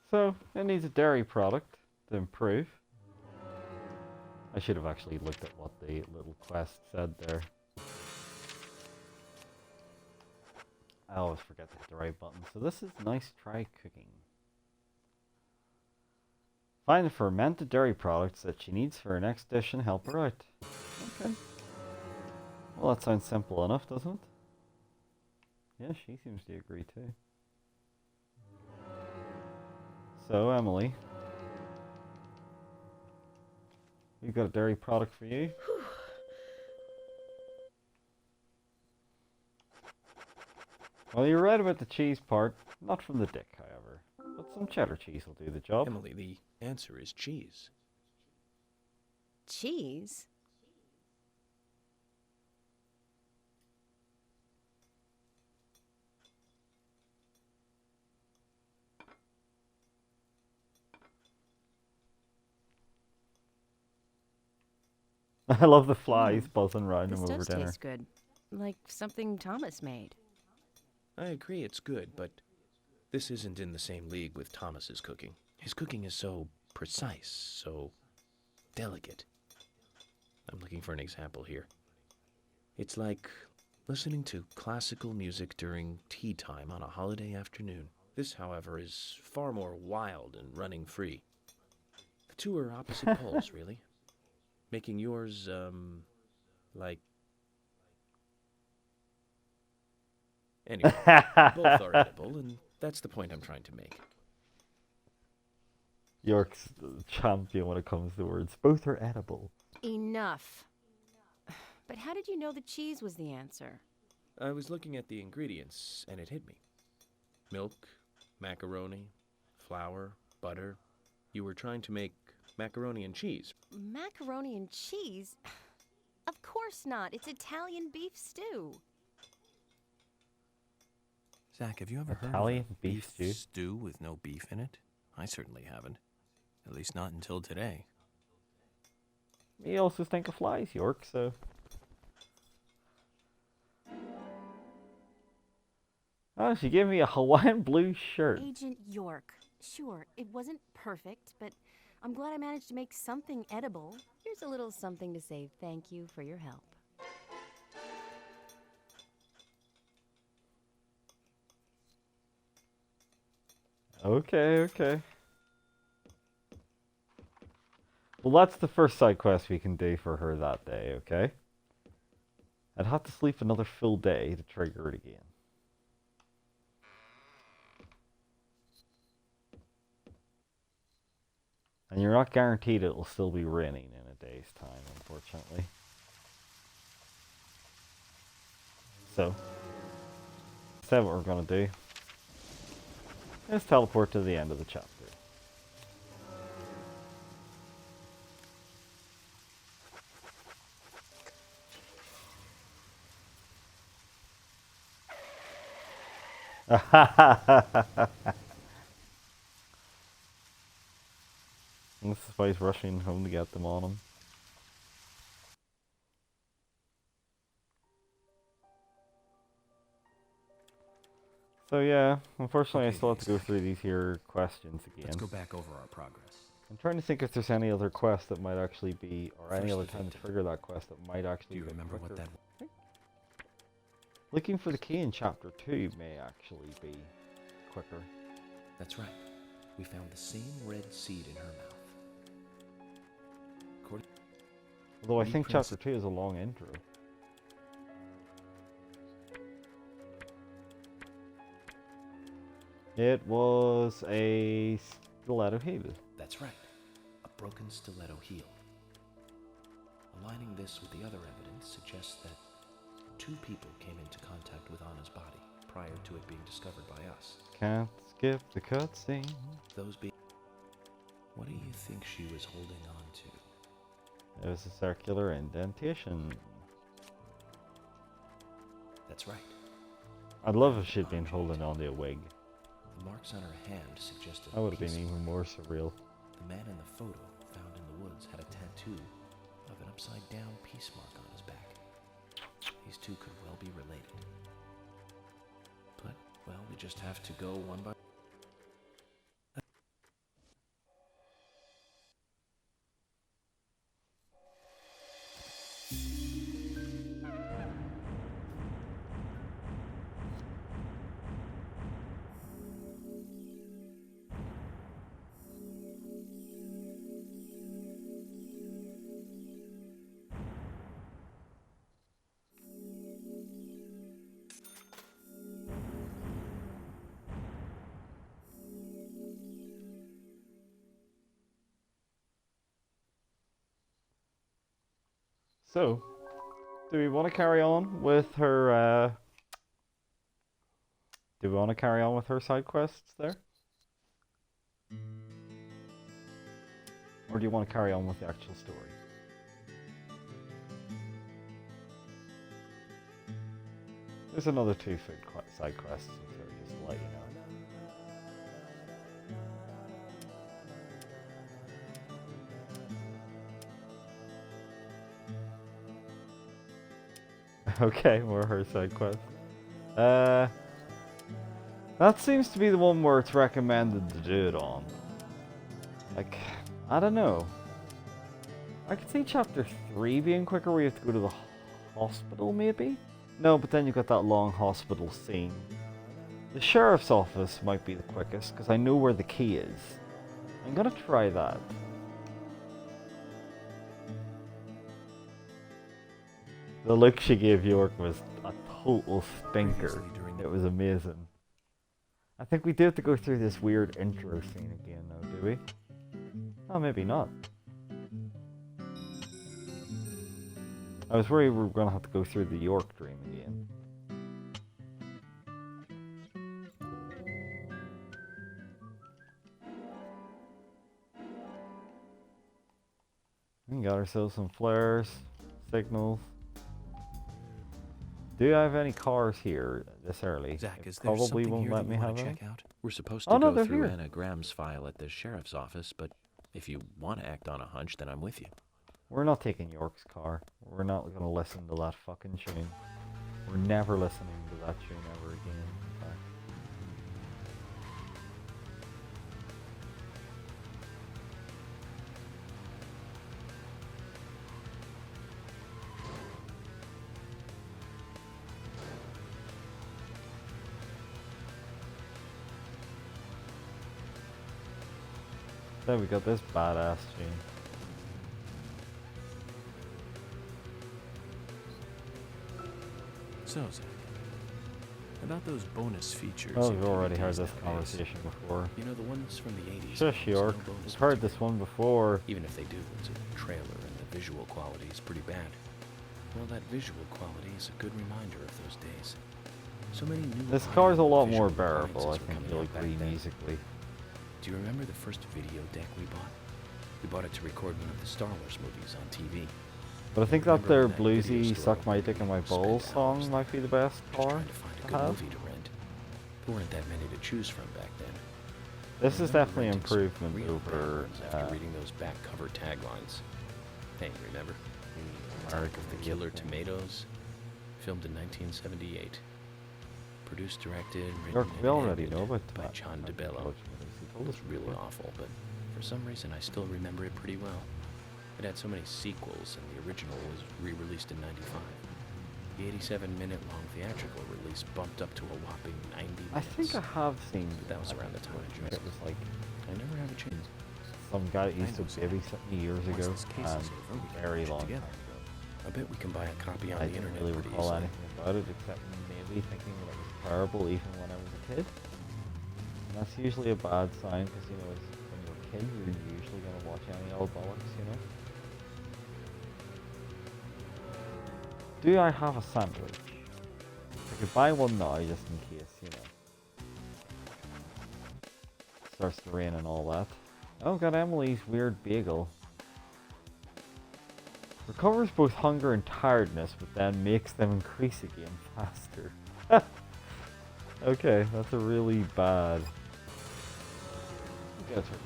So, it needs a dairy product to improve. I should have actually looked at what the little quest said there. I always forget to hit the right button. So this is nice try cooking. Find the fermented dairy products that she needs for her next dish and help her out. Okay. Well, that sounds simple enough, doesn't it? Yeah, she seems to agree too. So, Emily, we've got a dairy product for you. Well, you're right about the cheese part. Not from the dick, however. But some cheddar cheese will do the job. Emily, the answer is cheese. Cheese? I love the flies buzzing around This him over does dinner. taste good. Like something Thomas made. I agree it's good, but this isn't in the same league with Thomas's cooking. His cooking is so precise, so delicate. I'm looking for an example here. It's like listening to classical music during tea time on a holiday afternoon. This, however, is far more wild and running free. The two are opposite poles, really. Making yours, like... Anyway, both are edible, and that's the point I'm trying to make. York's the champion when it comes to words. Both are edible. Enough. But how did you know the cheese was the answer? I was looking at the ingredients, and it hit me. Milk, macaroni, flour, butter. You were trying to make macaroni and cheese. Macaroni and cheese? Of course not. It's Italian beef stew. Zach, have you ever Italian heard of a beef stew? with no beef in it? I certainly haven't. At least not until today. We also think of flies, York, so... Oh, she gave me a Hawaiian blue shirt. Agent York. Sure, it wasn't perfect, but I'm glad I managed to make something edible. Here's a little something to say thank you for your help. Okay. Well, that's the first side quest we can do for her that day, okay? I'd have to sleep another full day to trigger it again. And you're not guaranteed it will still be raining in a day's time, unfortunately. So, instead what we're going to do is teleport to the end of the chapter. And this is why he's rushing home to get them on him. So yeah, unfortunately I still have to go through these here questions again. Let's go back over our progress. I'm trying to think if there's any other quest that might actually be, or any other time to trigger that quest that might actually Do you be remember what quicker. that was? Looking for the key in chapter 2 may actually be quicker. That's right. We found the same red seed in her mouth. Although I think Repress- chapter 2 is a long intro. It was a stiletto heel. That's right. A broken stiletto heel. Aligning this with the other evidence suggests that 2 people came into contact with Anna's body prior to it being discovered by us. Can't skip the cutscene. Those being... What do you think she was holding on to? It was a circular indentation. That's right. I'd love if she'd been holding on to a wig. The marks on her hand suggested That would have been peace. even more surreal. The man in the photo found in the woods had a tattoo of an upside-down peace mark on his back. These 2 could well be related. But, well, we just have to go one by... So, do we want to carry on with her? Do we want to carry on with her side quests there, or do you want to carry on with the actual story? There's another two side quests, so just to let you know. Okay, more her side quest. That seems to be the one where it's recommended to do it on. Like, I don't know. I could see chapter 3 being quicker where you have to go to the hospital, maybe? No, but then you've got that long hospital scene. The sheriff's office might be the quickest, because I know where the key is. I'm gonna try that. The look she gave York was a total stinker. It was amazing. I think we do have to go through this weird intro scene again though, do we? Oh, maybe not. I was worried we were going to have to go through the York dream again. We got ourselves some flares, signals. Do I have any cars here this early? Zach, It is there probably something won't here let that me you want have to any. check out? We're supposed Oh, to no, go they're through here. Anna Graham's file at the sheriff's office, but if you want to act on a hunch, then I'm with you. We're not taking York's car. We're not going to listen to that fucking tune. We're never listening to that tune ever again. In fact. Then we got this badass tune. So, Zach, about those bonus features. Oh, you we've do already these heard this nowadays. conversation before. You know, the ones from the 80s. Shush, there's no York. bonus We've heard this material. one before. Even if they do, it's a trailer and the visual quality is pretty bad. Well, that visual quality is a good reminder of those days. So many new. This car's a lot visual more bearable, I appliances were think, coming you'll out back agree then. musically. Do you remember the first video deck we bought? We bought it to record one of the Star Wars movies on TV. But I think that Remember their when that video bluesy store Suck My opened, Dick in My we spent Balls hours song there might be the best just car trying to find a to good have. movie to rent. There weren't that many to choose from back then. This I is remember definitely renting some improvement real bad over ones after reading those back cover taglines. Hey, remember? Attack of the Killer Tomatoes, filmed in 1978. Produced, directed, written, York, we and already edited know about by that. John Might be DeBello. unfortunate, as he It told was us really before. awful, but for some reason I still remember it pretty well. It had so many sequels, and the original was re-released in '95. The 87-minute-long theatrical release bumped up to a whopping 90 minutes. I think I have seen That was around the time I joined. it was like I never have a chance. some guy that used to know, Zach. babysit me years Once ago, this case is over, we can very watch it long time together. ago. I bet we can buy a copy on I the didn't internet really pretty recall easily. anything about it except maybe thinking that it was terrible even when I was a kid. And that's usually a bad sign because, you know, when you're a kid, you're usually going to watch any old bollocks, you know? Do I have a sandwich? I could buy one now just in case, you know. Starts to rain and all that. Oh, got Emily's weird bagel. Recovers both hunger and tiredness, but then makes them increase again faster. Okay, that's a really bad. Get a turkey sandwich.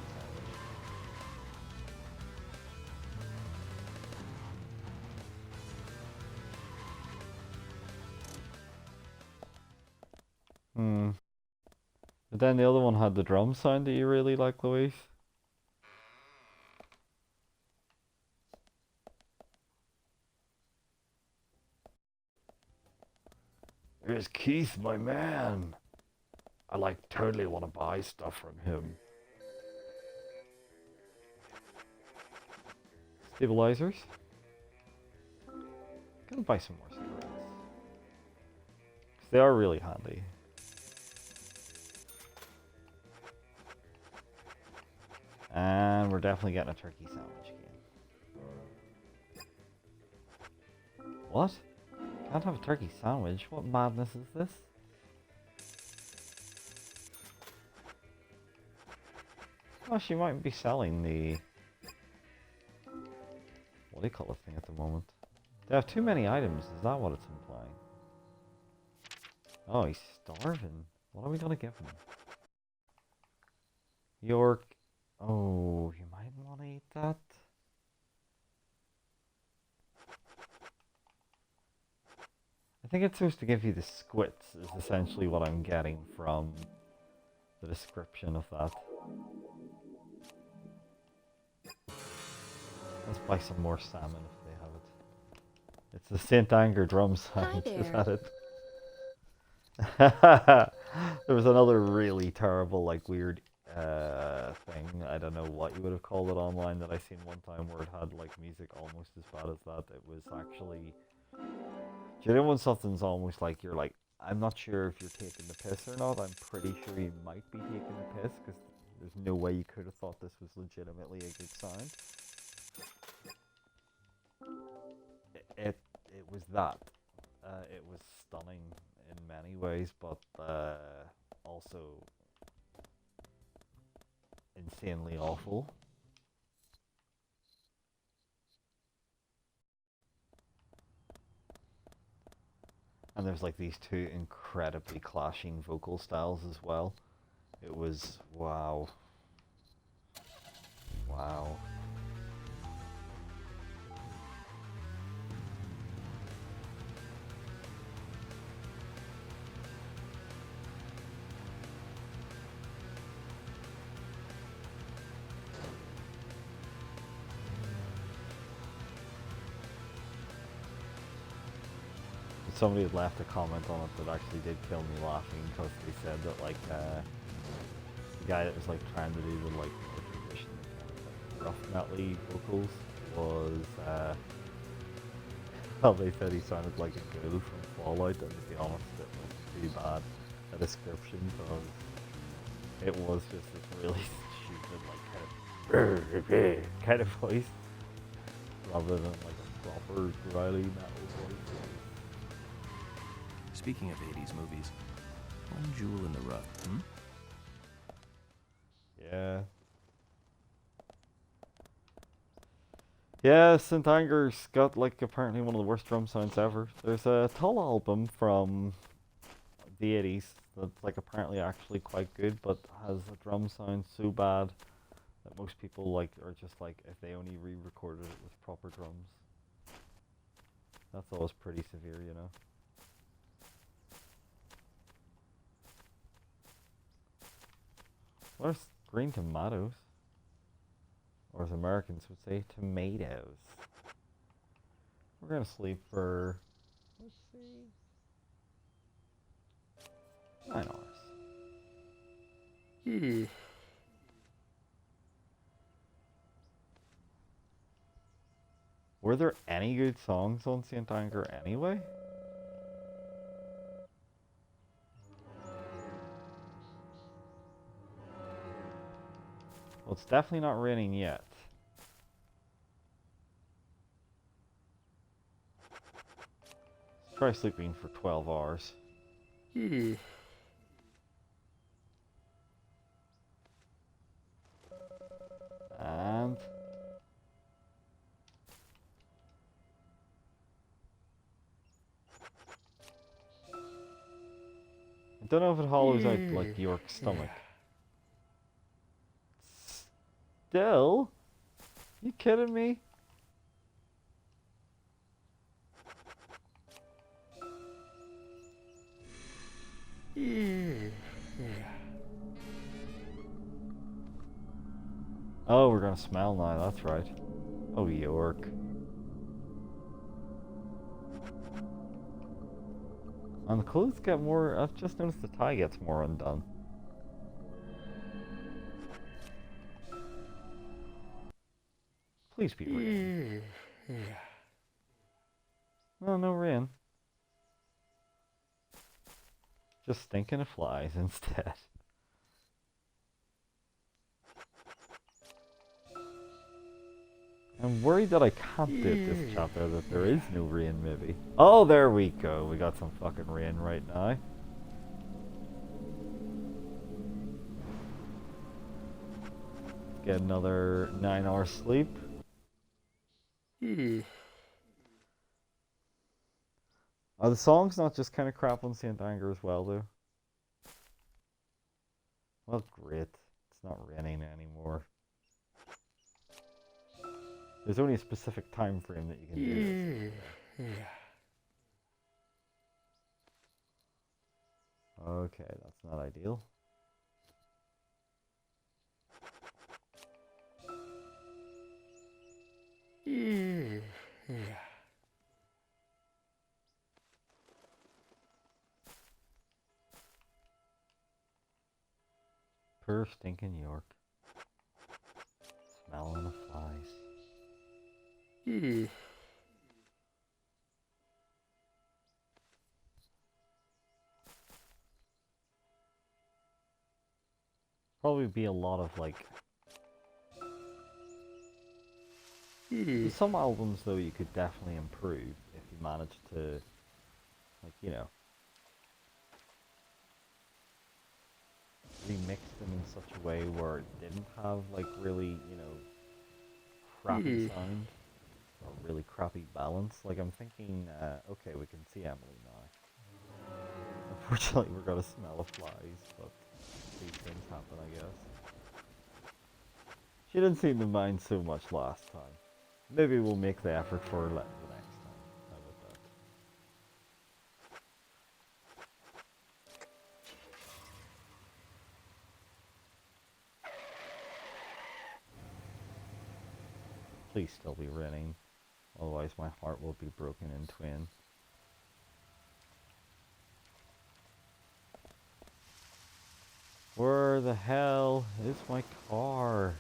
But then the other one had the drum sound that you really like, Louise. Here's Keith, my man. I totally want to buy stuff from him. Stabilizers. Gonna buy some more cigarettes. 'Cause they are really handy. And we're definitely getting a turkey sandwich again. What? Can't have a turkey sandwich? What madness is this? Oh, she might be selling the... what do you call this thing at the moment? They have too many items, is that what it's implying? Oh, he's starving. What are we gonna give him? York... oh, you might want to eat that. I think it's supposed to give you the squits, is essentially what I'm getting from the description of that. Let's buy some more salmon if they have it. It's the St. Anger drum sound, is that it? There was another really terrible, like, weird thing. I don't know what you would have called it online that I seen one time where it had, like, music almost as bad as that. It was actually... do you know when something's almost like you're like, I'm not sure if you're taking the piss or not. I'm pretty sure you might be taking the piss because there's no way you could have thought this was legitimately a good sound. It was that. It was stunning in many ways, but also insanely awful. And there's like these two incredibly clashing vocal styles as well. It was wow. Wow. Somebody had left a comment on it that actually did kill me laughing because they said that like the guy that was like trying to do the like traditional kind of like rough metal vocals was well, they said he sounded like a ghoul from Fallout, and to be honest it was too bad a description because it was just this really stupid like kind of voice rather than like a proper growly metal voice. Speaking of 80s movies, one jewel in the rough, hmm? Yeah. Yeah, St. Anger's got like apparently one of the worst drum sounds ever. There's a Tull album from the 80s that's like apparently actually quite good, but has a drum sound so bad that most people like are just like if they only re-recorded it with proper drums. That's always pretty severe, you know. What are green tomatoes? Or as Americans would say, tomatoes. We're gonna sleep for, let's see, 9 hours. Were there any good songs on St. Anger anyway? Well, it's definitely not raining yet. Let's try sleeping for 12 hours. And... I don't know if it hollows out like York's stomach. Still? You kidding me? Oh, we're gonna smell now, that's right. Oh, York. And the clothes get more, I've just noticed the tie gets more undone. Please be rain. Oh, no rain. Just stinking of flies instead. I'm worried that I can't do this chapter, that there is no rain maybe. Oh, there we go. We got some fucking rain right now. Get another 9 hours sleep. Are the songs not just kind of crap on Saint Anger as well, though? Well, great. It's not raining anymore. There's only a specific time frame that you can do this. Okay, that's not ideal. Poor stinking York. Smelling the flies. Probably be a lot of like. Some albums though you could definitely improve if you managed to, like, you know, remix them in such a way where it didn't have like really, you know, crappy sound or really crappy balance. Like I'm thinking, okay, we can see Emily now. Unfortunately, we're gonna smell of flies, but these things happen, I guess. She didn't seem to mind so much last time. Maybe we'll make the effort for her the next time. How about that? Please still be raining, otherwise my heart will be broken in twain. Where the hell is my car?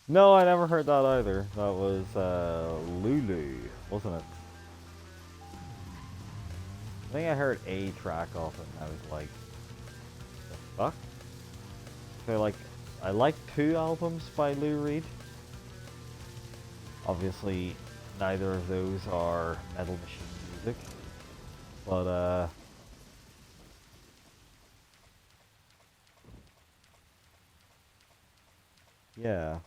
No, I never heard that either. That was Lulu, wasn't it? I think I heard a track off it and I was like, the fuck? So like, I like 2 albums by Lou Reed. Obviously, neither of those are Metal Machine music. But yeah.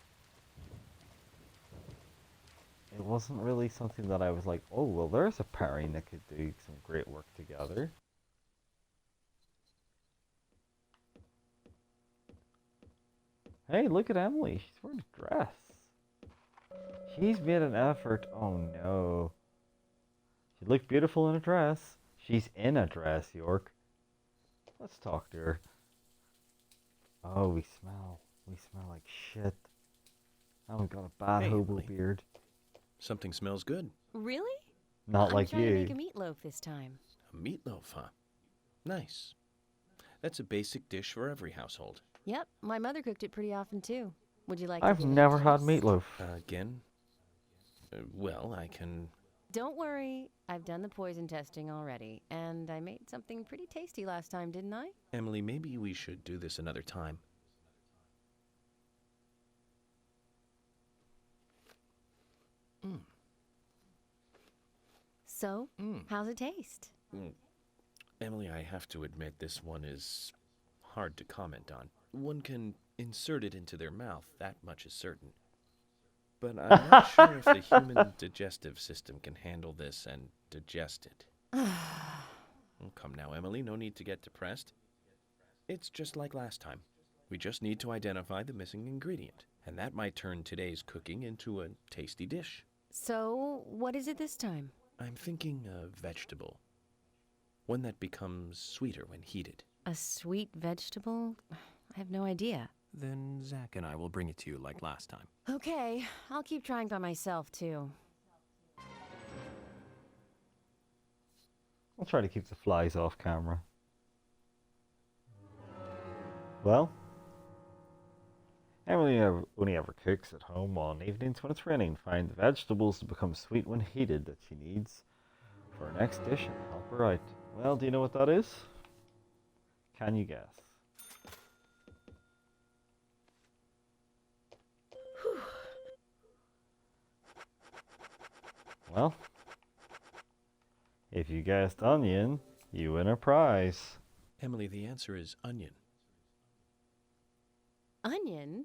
It wasn't really something that I was like, oh, well, there's a pairing that could do some great work together. Hey, look at Emily. She's wearing a dress. She's made an effort. Oh, no. She looked beautiful in a dress. She's in a dress, York. Let's talk to her. Oh, we smell. We smell like shit. Oh, we got a bad hobo Emily. beard. Something smells good. Really? Not like I'm trying you. to make a meatloaf this time. A meatloaf, huh? Nice. That's a basic dish for every household. Yep, my mother cooked it pretty often too. Would you like I've to give it a never had taste? meatloaf. Again? Well, I can... Don't worry, I've done the poison testing already, and I made something pretty tasty last time, didn't I? Emily, maybe we should do this another time. So, how's it taste? Emily, I have to admit this one is hard to comment on. One can insert it into their mouth, that much is certain. But I'm not sure if the human digestive system can handle this and digest it. Oh, come now, Emily, no need to get depressed. It's just like last time. We just need to identify the missing ingredient, and that might turn today's cooking into a tasty dish. So, what is it this time? I'm thinking a vegetable. One that becomes sweeter when heated. A sweet vegetable? I have no idea. Then Zach and I will bring it to you like last time. Okay, I'll keep trying by myself too. I'll try to keep the flies off camera. Well, Emily only ever cooks at home on evenings when it's raining. Find the vegetables to become sweet when heated that she needs for her next dish and help her out. Well, do you know what that is? Can you guess? Well, if you guessed onion, you win a prize. Emily, the answer is onion. Onion?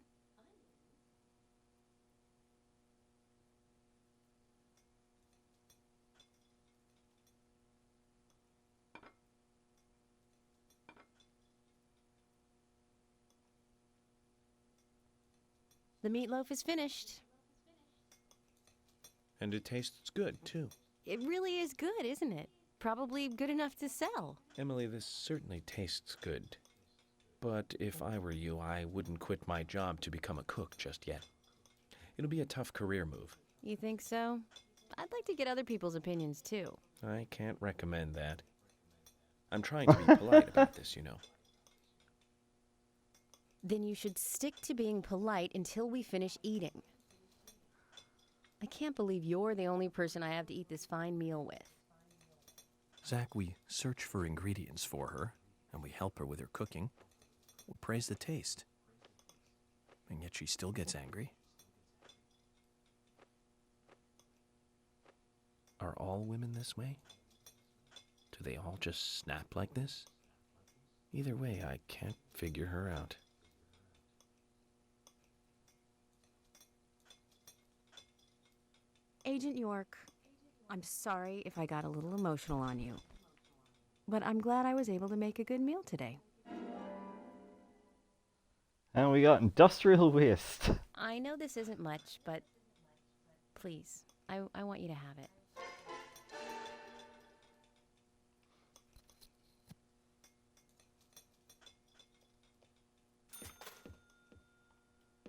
The meatloaf is finished. And it tastes good, too. It really is good, isn't it? Probably good enough to sell. Emily, this certainly tastes good. But if I were you, I wouldn't quit my job to become a cook just yet. It'll be a tough career move. You think so? I'd like to get other people's opinions, too. I can't recommend that. I'm trying to be polite about this, you know. Then you should stick to being polite until we finish eating. I can't believe you're the only person I have to eat this fine meal with. Zach, we search for ingredients for her, and we help her with her cooking. We praise the taste. And yet she still gets angry. Are all women this way? Do they all just snap like this? Either way, I can't figure her out. Agent York, I'm sorry if I got a little emotional on you. But I'm glad I was able to make a good meal today. And we got industrial waste. I know this isn't much, but please, I want you to have it.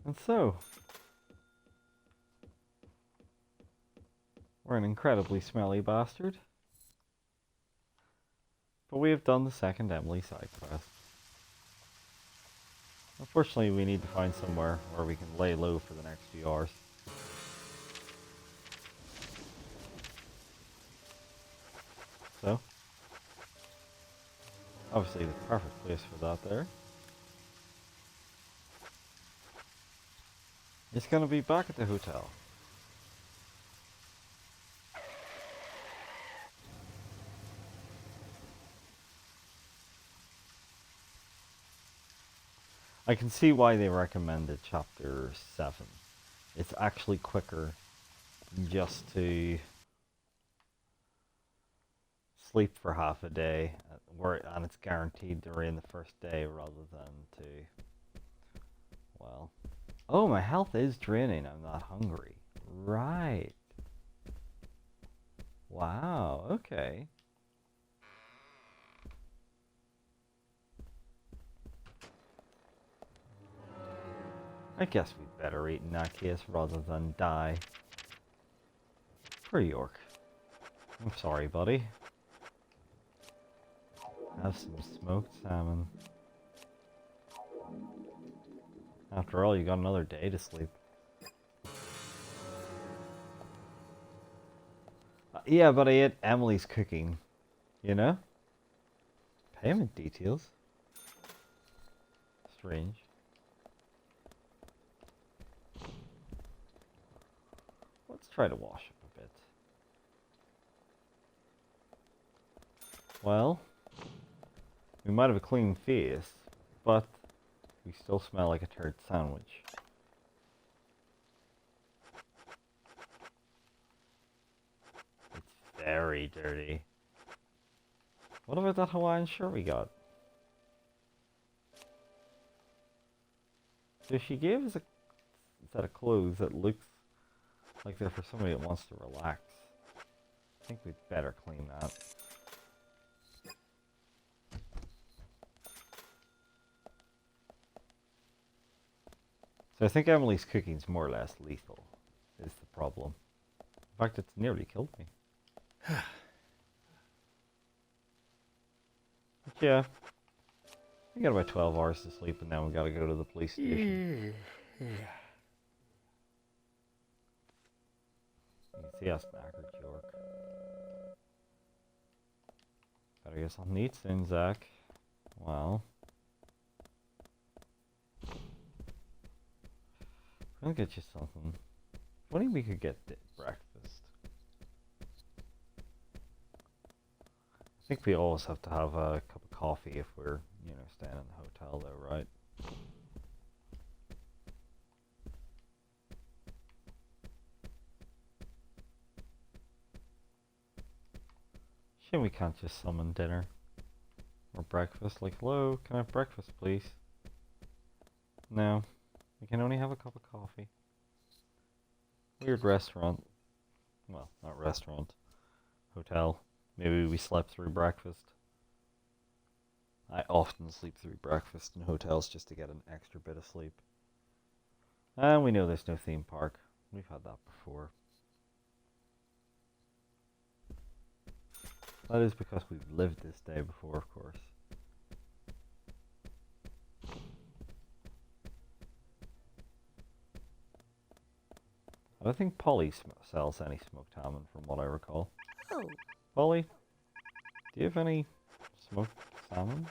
And so, we're an incredibly smelly bastard. But we have done the second Emily side quest. Unfortunately, we need to find somewhere where we can lay low for the next few hours. So, obviously the perfect place for that there. It's gonna be back at the hotel. I can see why they recommended chapter 7. It's actually quicker just to sleep for half a day, and it's guaranteed during the first day rather than to, well, oh, my health is draining, I'm not hungry. Right. Wow, okay. I guess we'd better eat in that case rather than die. For York. I'm sorry, buddy. Have some smoked salmon. After all, you got another day to sleep. Yeah, but I ate Emily's cooking. You know? Payment details. Strange. Let's try to wash up a bit. Well, we might have a clean face, but we still smell like a turd sandwich. It's very dirty. What about that Hawaiian shirt we got? So she gave us a set of clothes that looks like they're for somebody that wants to relax. I think we'd better clean that. So I think Emily's cooking's more or less lethal, is the problem. In fact, it's nearly killed me. But yeah, we got about 12 hours to sleep and now we gotta go to the police station. You can see how knackered York. But I guess I'll need soon, Zach. Well, I'll get you something. What do you think we could get breakfast? think we always have to have a cup of coffee if we're, staying in the hotel though, right? Shame we can't just summon dinner or breakfast. Like, hello, can I have breakfast, please? No, we can only have a cup of coffee. Weird restaurant. Well, not restaurant. Hotel. Maybe we slept through breakfast. I often sleep through breakfast in hotels just to get an extra bit of sleep. And we know there's no theme park. We've had that before. That is because we've lived this day before, of course. I don't think Polly sells any smoked salmon from what I recall. Oh, Polly, do you have any smoked salmon?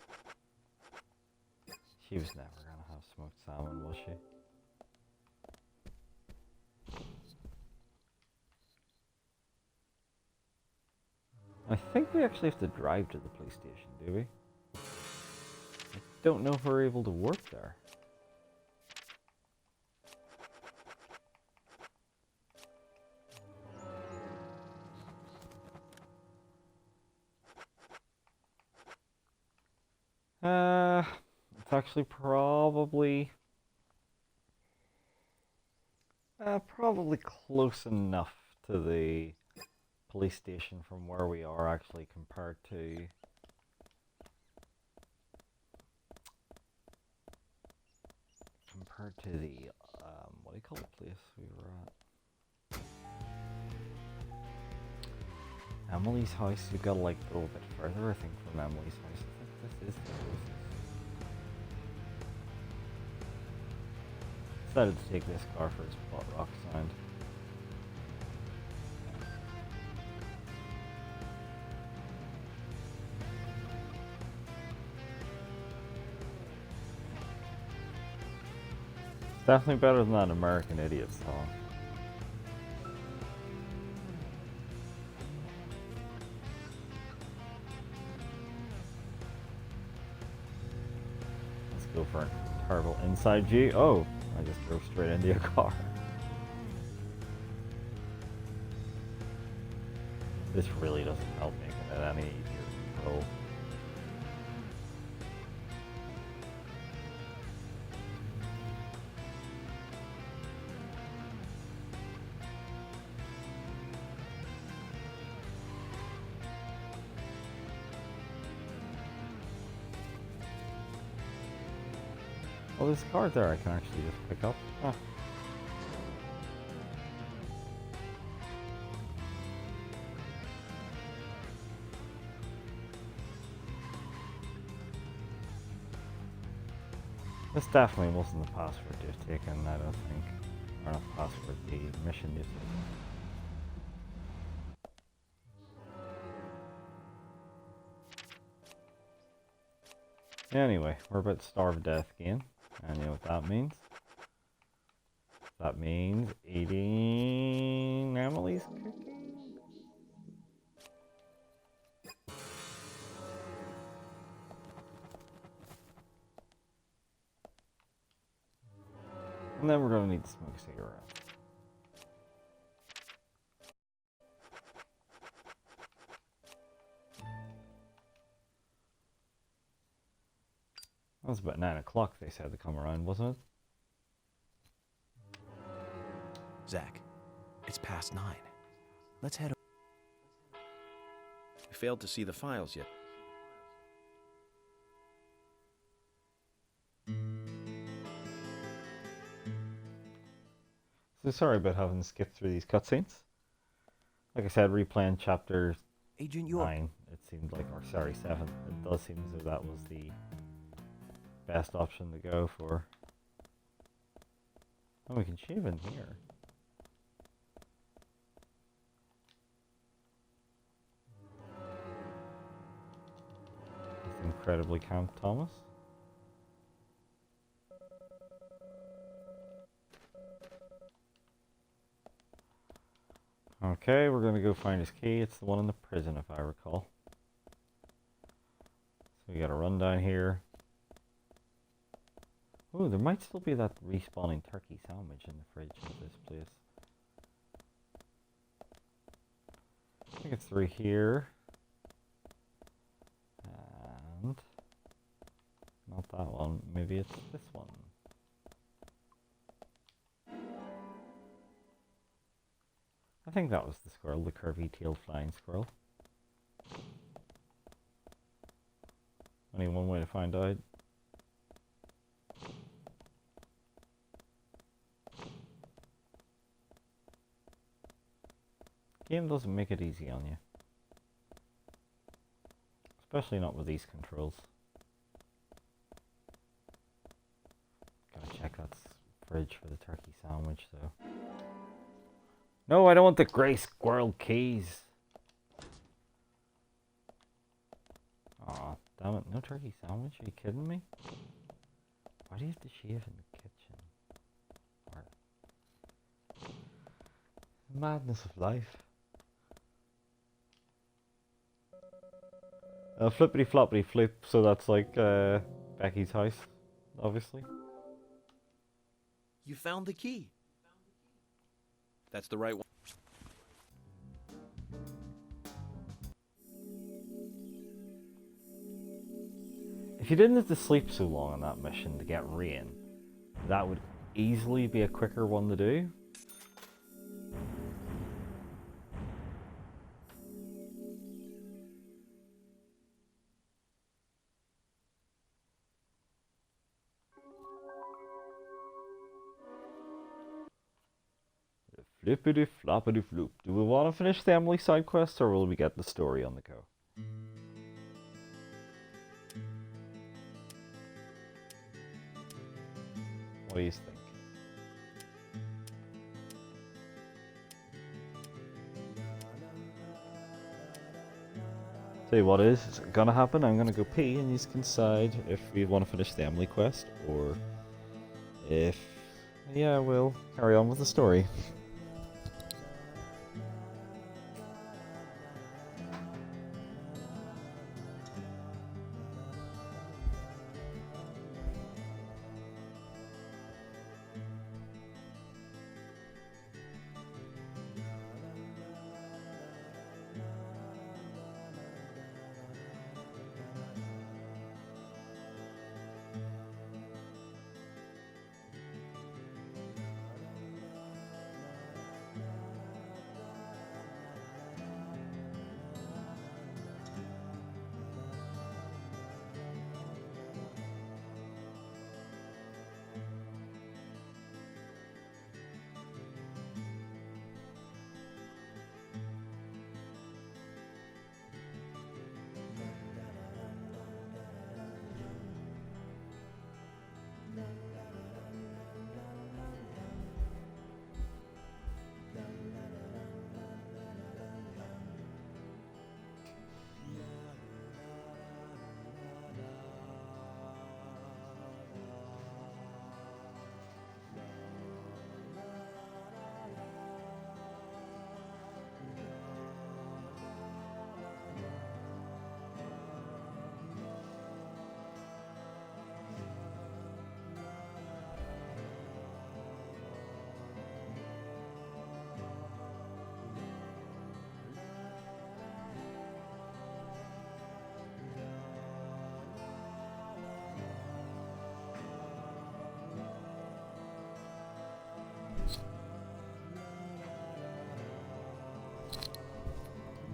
She was never gonna have smoked salmon, was she? I think we actually have to drive to the police station, do we? I don't know if we're able to work there. It's actually probably close enough to the police station from where we are actually compared to the what do you call the place we were at? Emily's house. We've got to like go a bit further, I think, from Emily's house. I think this is the closest. Decided to take this car for its butt rock sound. It's definitely better than that American Idiot song. Let's go for a terrible inside view. Oh, I just drove straight into your car. This really doesn't help making it any easier to control. Well, there's a card there I can actually just pick up. Ah. This definitely wasn't the password you've taken, I don't think. Or not password, the mission you've taken. Anyway, we're about to starve to death again. And you know what that means? That means eating Emily's cookie. And then we're going to need to smoke a cigarette. That was about 9 o'clock they said to come around, wasn't it? Zach, it's past 9. Let's head. I failed to see the files yet. So sorry about having to skip through these cutscenes. Like I said, replaying chapter Agent York. 9, it seemed like, or sorry, 7. It does seem as though that was the best option to go for. Oh, we can shave in here. That's incredibly Count Thomas. Okay, we're gonna go find his key. It's the one in the prison, if I recall. So we gotta run down here. Oh, there might still be that respawning turkey sandwich in the fridge of this place. I think it's through here. And not that one. Maybe it's this one. I think that was the squirrel, the curvy-tailed flying squirrel. Only one way to find out. Game doesn't make it easy on you. Especially not with these controls. Gotta check that fridge for the turkey sandwich though. No, I don't want the grey squirrel keys. Aw, damn it, no turkey sandwich? Are you kidding me? Why do you have to shave in the kitchen? The madness of life. Flippity floppity flip, so that's like Becky's house, obviously. You found the key. That's the right one. If you didn't have to sleep so long on that mission to get rain, that would easily be a quicker one to do. Flippity floppity floop. Do we want to finish the Emily side quest or will we get the story on the go? What do you think? Tell you what is gonna happen. I'm gonna go pee and you can decide if we want to finish the Emily quest or if, yeah, we'll carry on with the story.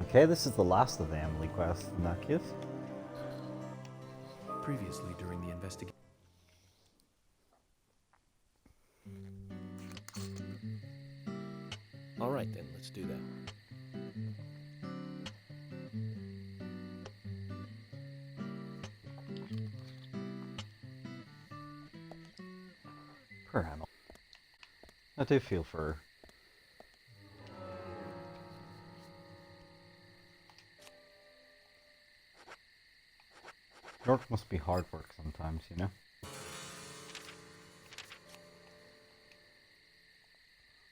Okay, this is the last of the Emily quest in that case. Previously, during the investigation. All right, then, let's do that. Poor Emily. I do feel for her. York must be hard work sometimes, you know?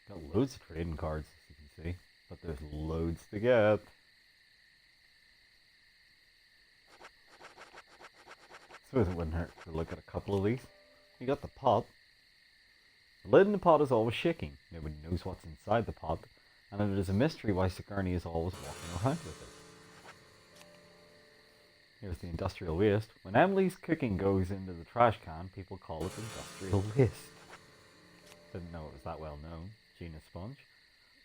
Got loads of trading cards, as you can see, but there's loads to get. suppose it wouldn't hurt to look at a couple of these. You got the pot. The lid in the pot is always shaking. Nobody knows what's inside the pot, and it is a mystery why Sigourney is always walking around with it. Here's the industrial waste. When Emily's cooking goes into the trash can, people call it industrial waste. Didn't know it was that well known. Gina's sponge.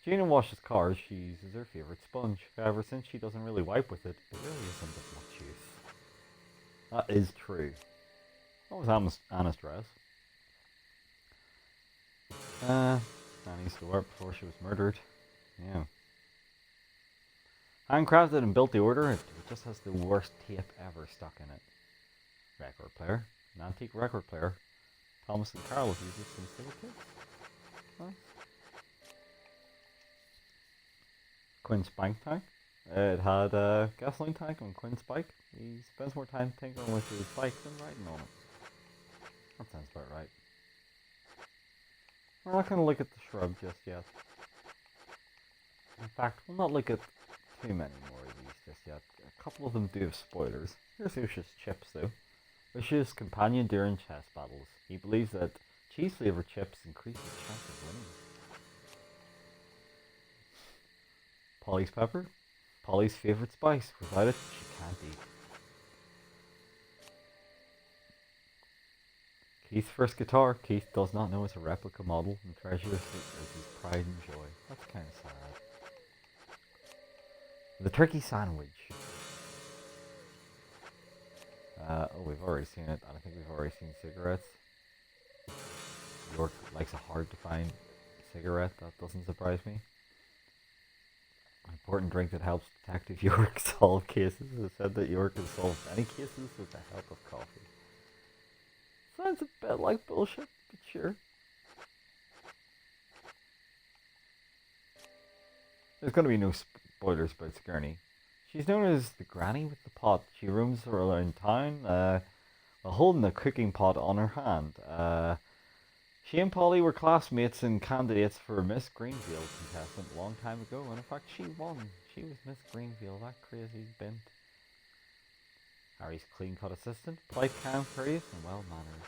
Gina washes cars. She uses her favourite sponge. However, since she doesn't really wipe with it, it really isn't of much use. That is true. What was Anna's dress? Anna used to work before she was murdered. Yeah. Handcrafted and built to order, it just has the worst tape ever stuck in it. Record player. An antique record player. Thomas and Carol have used it since they were kids. Nice. Quinn's bank tank. It had a gasoline tank on Quinn's bike. He spends more time tinkering with his bike than riding on it. That sounds about right. We're not going to look at the shrub just yet. In fact, we'll not look at too many more of these just yet. A couple of them do have spoilers. Here's Lucius Chips though. Lucius' companion during chess battles. He believes that cheese flavoured chips increase his chance of winning. Polly's pepper. Polly's favourite spice. Without it, she can't eat. Keith's first guitar. Keith does not know it's a replica model and treasures it as his pride and joy. That's kind of sad. The turkey sandwich. We've already seen it, and I think we've already seen cigarettes. York likes a hard to find cigarette, that doesn't surprise me. An important drink that helps Detective York solve cases. It said that York has solved many cases with the help of coffee. Sounds a bit like bullshit, but sure. There's going to be no spoilers about Sigourney. She's known as the granny with the pot. She roams around town while holding a cooking pot on her hand. She and Polly were classmates and candidates for Miss Greenfield contestant a long time ago, and in fact she won. She was Miss Greenfield, that crazy bint. Harry's clean-cut assistant, polite, calm, courteous, and well-mannered.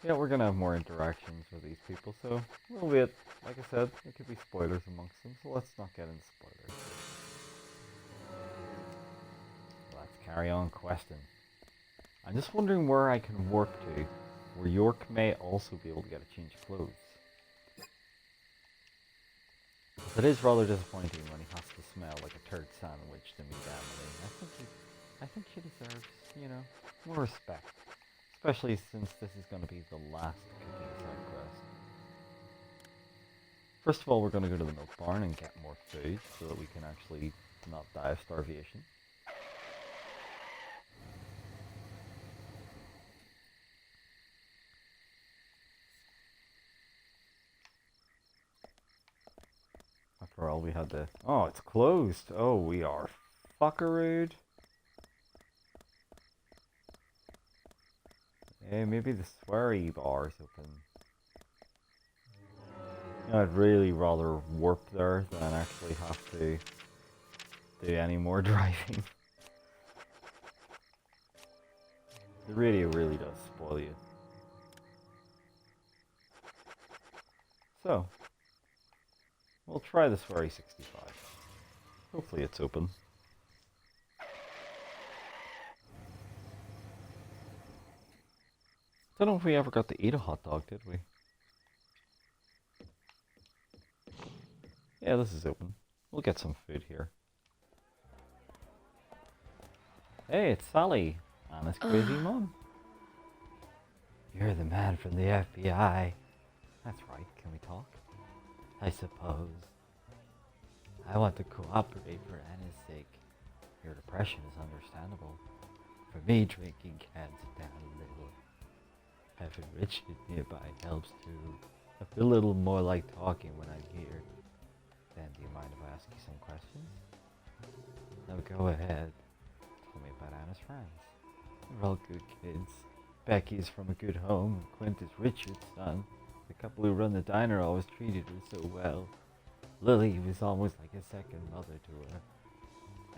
Yeah, we're gonna have more interactions with these people, so we'll wait. Like I said, there could be spoilers amongst them, so let's not get into spoilers. Let's carry on questing. I'm just wondering where I can work to, where York may also be able to get a change of clothes. It is rather disappointing when he has to smell like a turd sandwich to meet Emily. I think she deserves, more respect. Especially since this is going to be the last cooking side quest. First of all, we're going to go to the milk barn and get more food so that we can actually not die of starvation. After all, we had to... Oh, it's closed! Oh, we are fuckerooed. Yeah, maybe the sweary bar is open. I'd really rather warp there than actually have to do any more driving. The radio really does spoil you. So, we'll try the sweary 65. Hopefully it's open. Don't know if we ever got to eat a hot dog, did we? Yeah, this is open. We'll get some food here. Hey, it's Sally, Anna's crazy mom. You're the man from the FBI. That's right, can we talk? I suppose. I want to cooperate for Anna's sake. Your depression is understandable. For me, drinking calms it down a little. Having Richard nearby helps too. I feel a little more like talking when I'm here. Then do you mind if I ask you some questions? No, go ahead. Tell me about Anna's friends. They're all good kids. Becky is from a good home, and Quint is Richard's son. The couple who run the diner always treated her so well. Lily was almost like a second mother to her.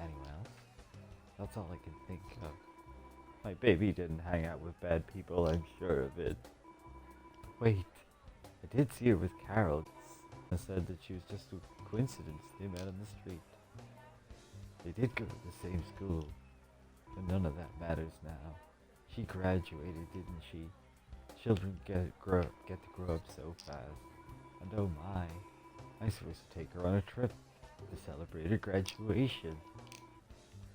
Anyone else? That's all I can think of. My baby didn't hang out with bad people, I'm sure of it. Wait, I did see her with Carol. I said that she was just a coincidence they met on the street. They did go to the same school, but none of that matters now. She graduated, didn't she? Children get to grow up so fast. And oh my, I'm supposed to take her on a trip to celebrate her graduation.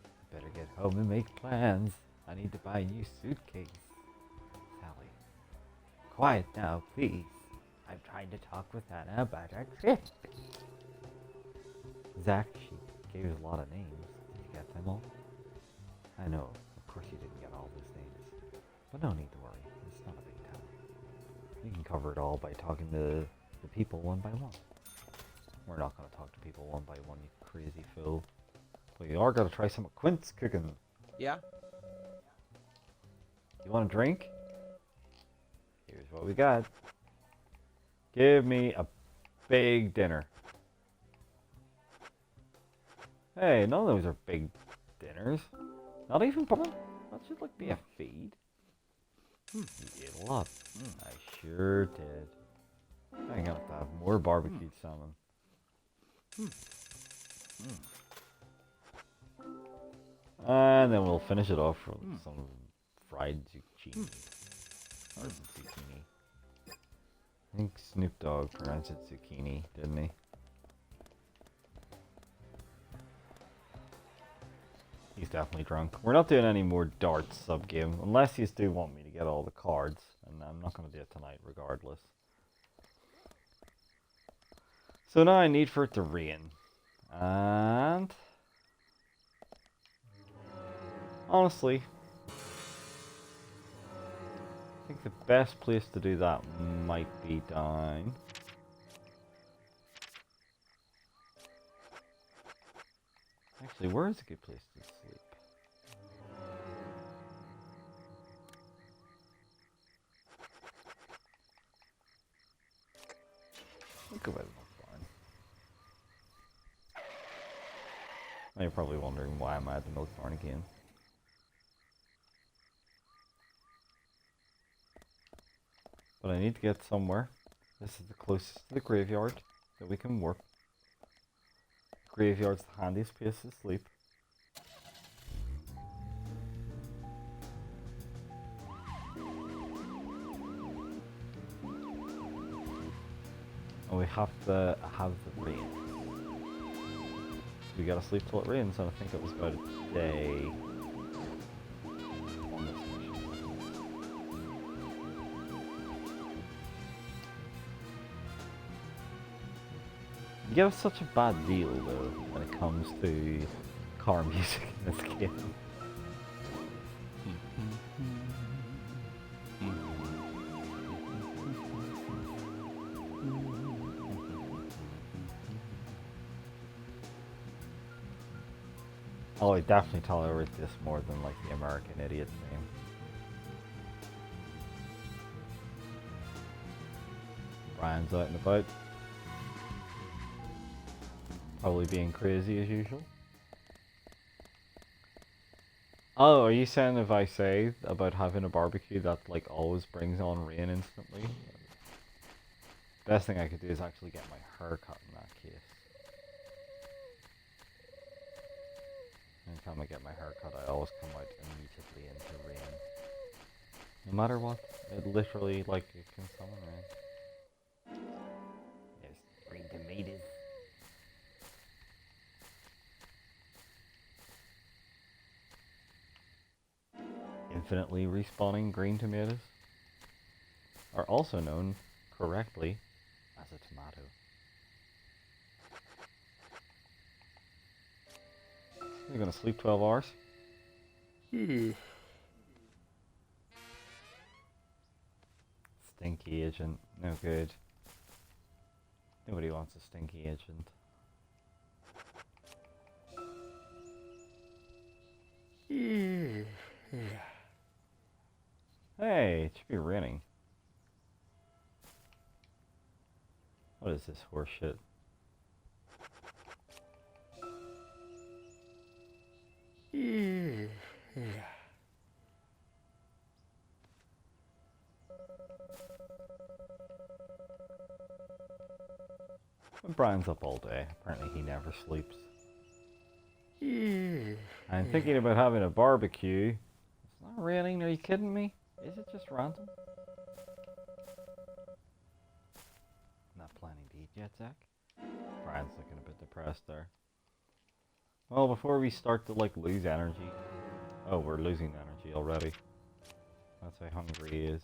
I better get home and make plans. I need to buy a new suitcase. Sally, quiet now, please. I'm trying to talk with Anna about our trip. Zach, she gave us a lot of names. Did you get them all? I know, of course you didn't get all those names. But no need to worry, it's not a big town. You can cover it all by talking to the people one by one. We're not going to talk to people one by one, you crazy fool. But you are going to try some of Quint's cooking. Yeah? You want a drink? Here's what we got. Give me a big dinner. Hey, none of those are big dinners. Not even one. That should like be a feed. You ate a lot. I sure did. I'm gonna have to have more barbecued salmon. And then we'll finish it off with some fried zucchini. Or zucchini. I think Snoop Dogg pronounced it zucchini, didn't he? He's definitely drunk. We're not doing any more darts sub-game, unless you do want me to get all the cards, and I'm not going to do it tonight regardless. So now I need for it to rain. And honestly, I think the best place to do that might be down. Actually, where is a good place to sleep? I'll go by the milk barn. Now you're probably wondering why I'm at the milk barn again. But I need to get somewhere. This is the closest to the graveyard that we can work. Graveyard's the handiest place to sleep. And we have to have the rain. We gotta sleep till it rains, and I think it was about a day on this mission. You get such a bad deal though when it comes to car music in this game. Oh, I definitely tolerate this more than like the American Idiot theme. Brian's out and about. Probably being crazy as usual. Oh, are you saying if I say about having a barbecue that like always brings on rain instantly? Best thing I could do is actually get my hair cut in that case. Anytime I get my hair cut, I always come out immediately into rain. No matter what, it literally, like, it can summon rain. Yes, green tomatoes. Infinitely respawning green tomatoes are also known correctly as a tomato. You're gonna sleep 12 hours? Stinky agent, no good. Nobody wants a stinky agent. Hey, it should be raining. What is this horse shit? Hey, When Brian's up all day, apparently he never sleeps. I'm thinking about having a barbecue. It's not raining, are you kidding me? Is it just random? Not planning to eat yet, Zach? Brian's looking a bit depressed there. Well, before we start to lose energy. Oh, we're losing energy already. That's how hungry he is.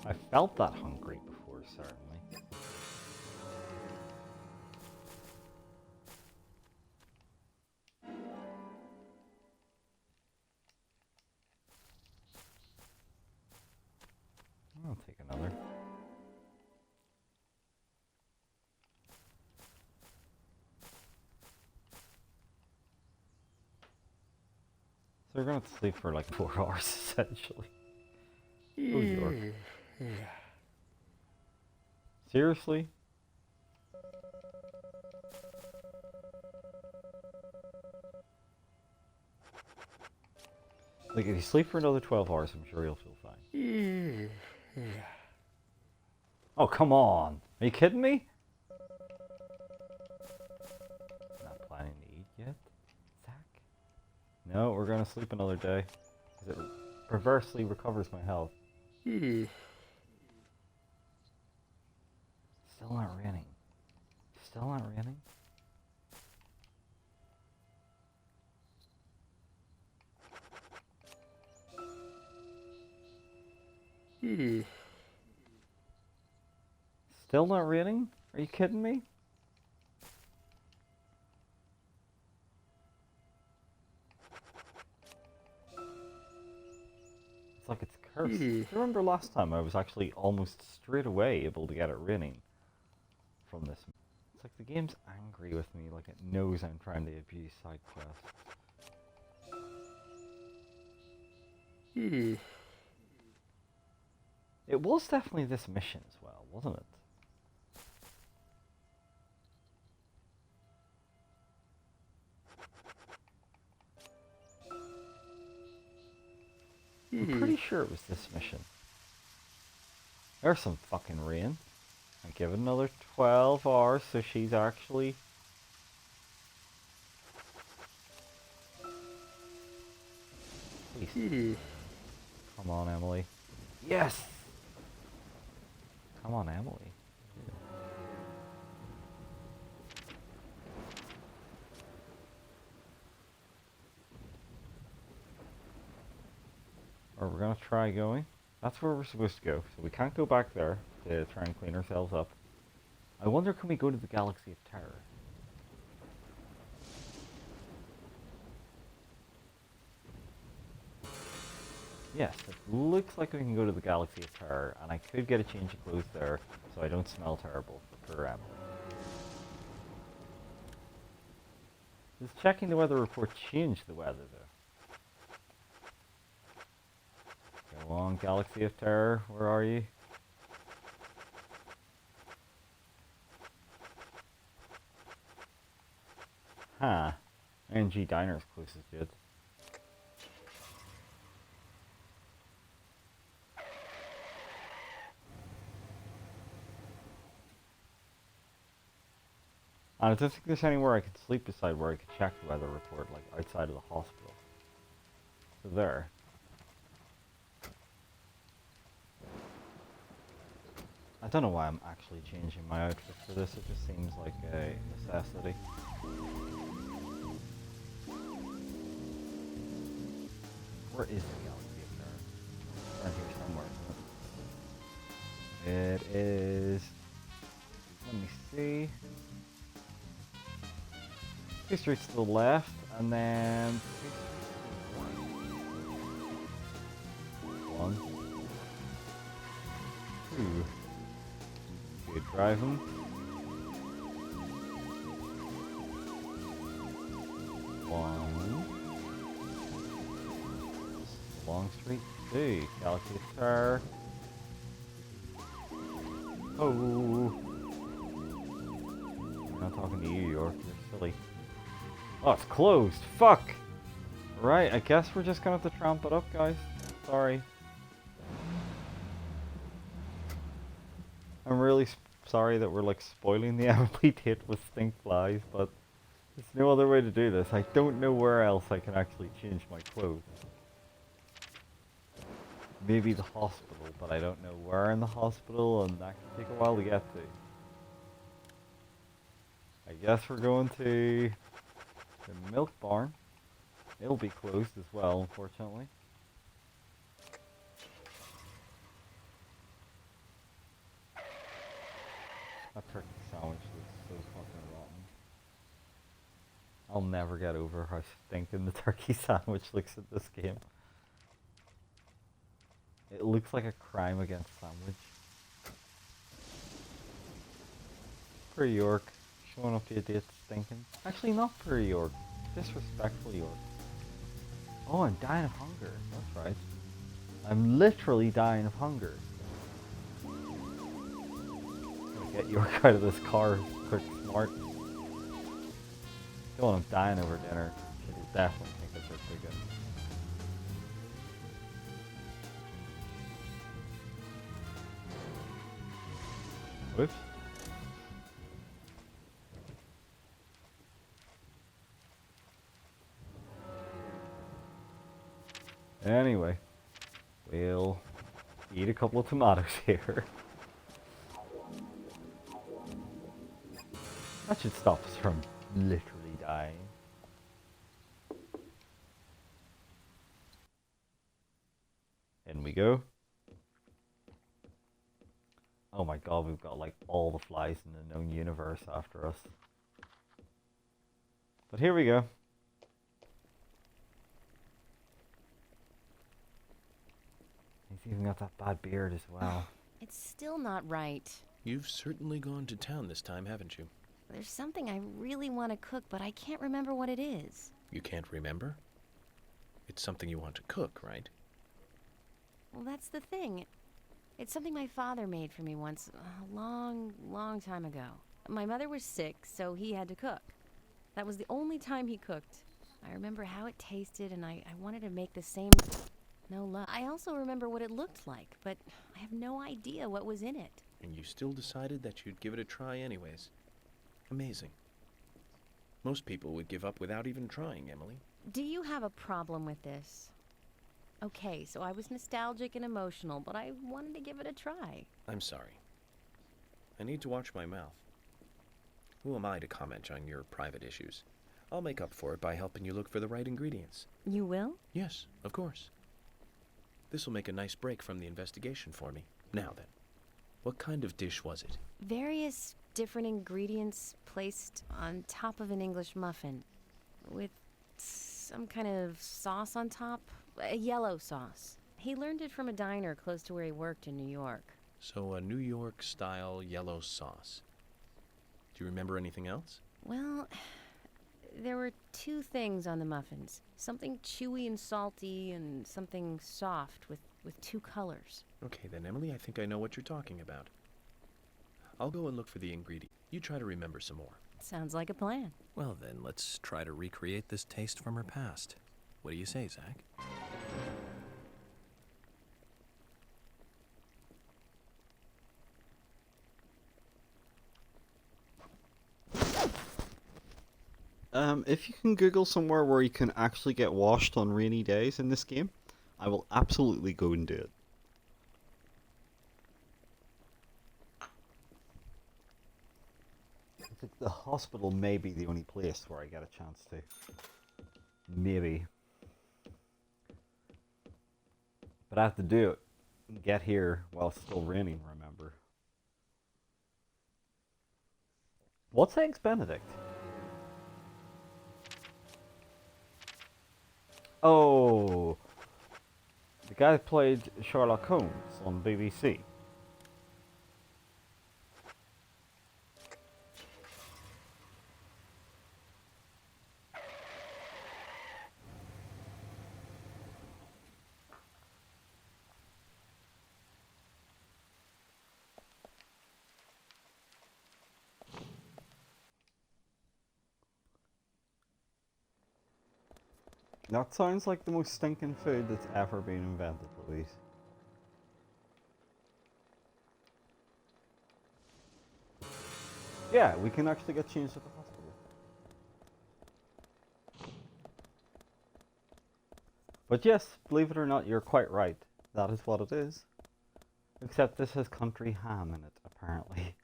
I felt that hungry before, certainly. I'll take another. So we're going to sleep for 4 hours, essentially. Oh, York. Seriously? If you sleep for another 12 hours, I'm sure you'll feel fine. Oh, come on. Are you kidding me? Not planning to eat yet? Zach? No, we're going to sleep another day. Because it perversely recovers my health. Still not raining. Still not raining? Still not raining? Are you kidding me? It's like it's cursed. Do you remember last time I was actually almost straight away able to get it raining from this? It's like the game's angry with me, like it knows I'm trying to abuse side quests. It was definitely this mission as well, wasn't it? I'm pretty sure it was this mission. There's some fucking rain. I give it another 12 hours so she's actually... Please. Come on, Emily. Yes! Come on, Emily. Or we're gonna try going. That's where we're supposed to go. So we can't go back there to try and clean ourselves up. I wonder, can we go to the Galaxy of Terror? Yes, it looks like we can go to the Galaxy of Terror, and I could get a change of clothes there, so I don't smell terrible for Emily. Does checking the weather report change the weather, though? Go on, Galaxy of Terror, where are you? Huh. NG Diner's closest yet. And I don't think there's anywhere I could sleep beside where I could check the weather report, like outside of the hospital. So there. I don't know why I'm actually changing my outfit for this, it just seems like a necessity. Where is the Galaxy of Terror? It's around here somewhere, isn't it? It is... Let me see. 2 streets to the left, and then 2 streets to the right. 1, 2. Good driving. 1. Long Street 2. Galaxy of Terror. Oh. I'm not talking to you, York. You're silly. Oh, it's closed. Fuck! Right, I guess we're just gonna have to tramp it up, guys. Sorry. I'm really sorry that we're like spoiling the Emily date with stink flies, but there's no other way to do this. I don't know where else I can actually change my clothes. Maybe the hospital, but I don't know where in the hospital, and that can take a while to get to. I guess we're going to the milk barn. It'll be closed as well, unfortunately. That turkey sandwich looks so fucking rotten. I'll never get over how stinking the turkey sandwich looks in this game. It looks like a crime against sandwich. Per York, showing up to your date stinking. Actually, not per York. Disrespectful York. Oh, I'm dying of hunger. That's right. I'm literally dying of hunger. Get York out of this car quick, smart. Don't want him dying over dinner. He'll definitely think it's a big one. Whoops. Anyway, we'll eat a couple of tomatoes here. That should stop us from literally dying. In we go. Oh my god, we've got like all the flies in the known universe after us. But here we go. He's even got that bad beard as well. It's still not right. You've certainly gone to town this time, haven't you? There's something I really want to cook, but I can't remember what it is. You can't remember? It's something you want to cook, right? Well, that's the thing. It's something my father made for me once, a long time ago. My mother was sick, so he had to cook. That was the only time he cooked. I remember how it tasted, and I wanted to make the same... No luck. I also remember what it looked like, but I have no idea what was in it. And you still decided that you'd give it a try anyways. Amazing. Most people would give up without even trying, Emily. Do you have a problem with this? Okay, so I was nostalgic and emotional, but I wanted to give it a try. I'm sorry. I need to watch my mouth. Who am I to comment on your private issues? I'll make up for it by helping you look for the right ingredients. You will? Yes, of course. This'll make a nice break from the investigation for me. Now then, what kind of dish was it? Various different ingredients placed on top of an English muffin with some kind of sauce on top, a yellow sauce. He learned it from a diner close to where he worked in New York. So a New York-style yellow sauce. Do you remember anything else? Well, there were two things on the muffins. Something chewy and salty and something soft with two colors. Okay then, Emily, I think I know what you're talking about. I'll go and look for the ingredient. You try to remember some more. Sounds like a plan. Well then, let's try to recreate this taste from her past. What do you say, Zach? If you can Google somewhere where you can actually get washed on rainy days in this game, I will absolutely go and do it. It's like the hospital may be the only place where I get a chance to. Maybe. But I have to do it. Get here while it's still raining, remember. What's Eggs Benedict? Oh, the guy that played Sherlock Holmes on BBC. That sounds like the most stinking food that's ever been invented, Louise. Yeah, we can actually get changed at the hospital. But yes, believe it or not, you're quite right. That is what it is. Except this has country ham in it, apparently.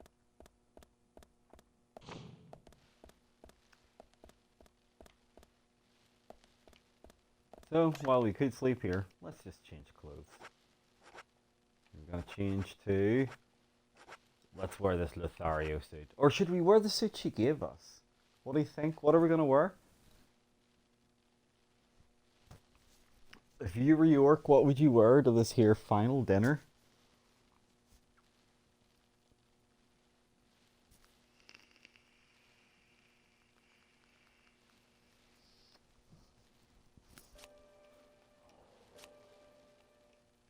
So, while we could sleep here, let's just change clothes. We're gonna change to... Let's wear this Lothario suit. Or should we wear the suit she gave us? What do you think? What are we gonna wear? If you were York, what would you wear to this here final dinner?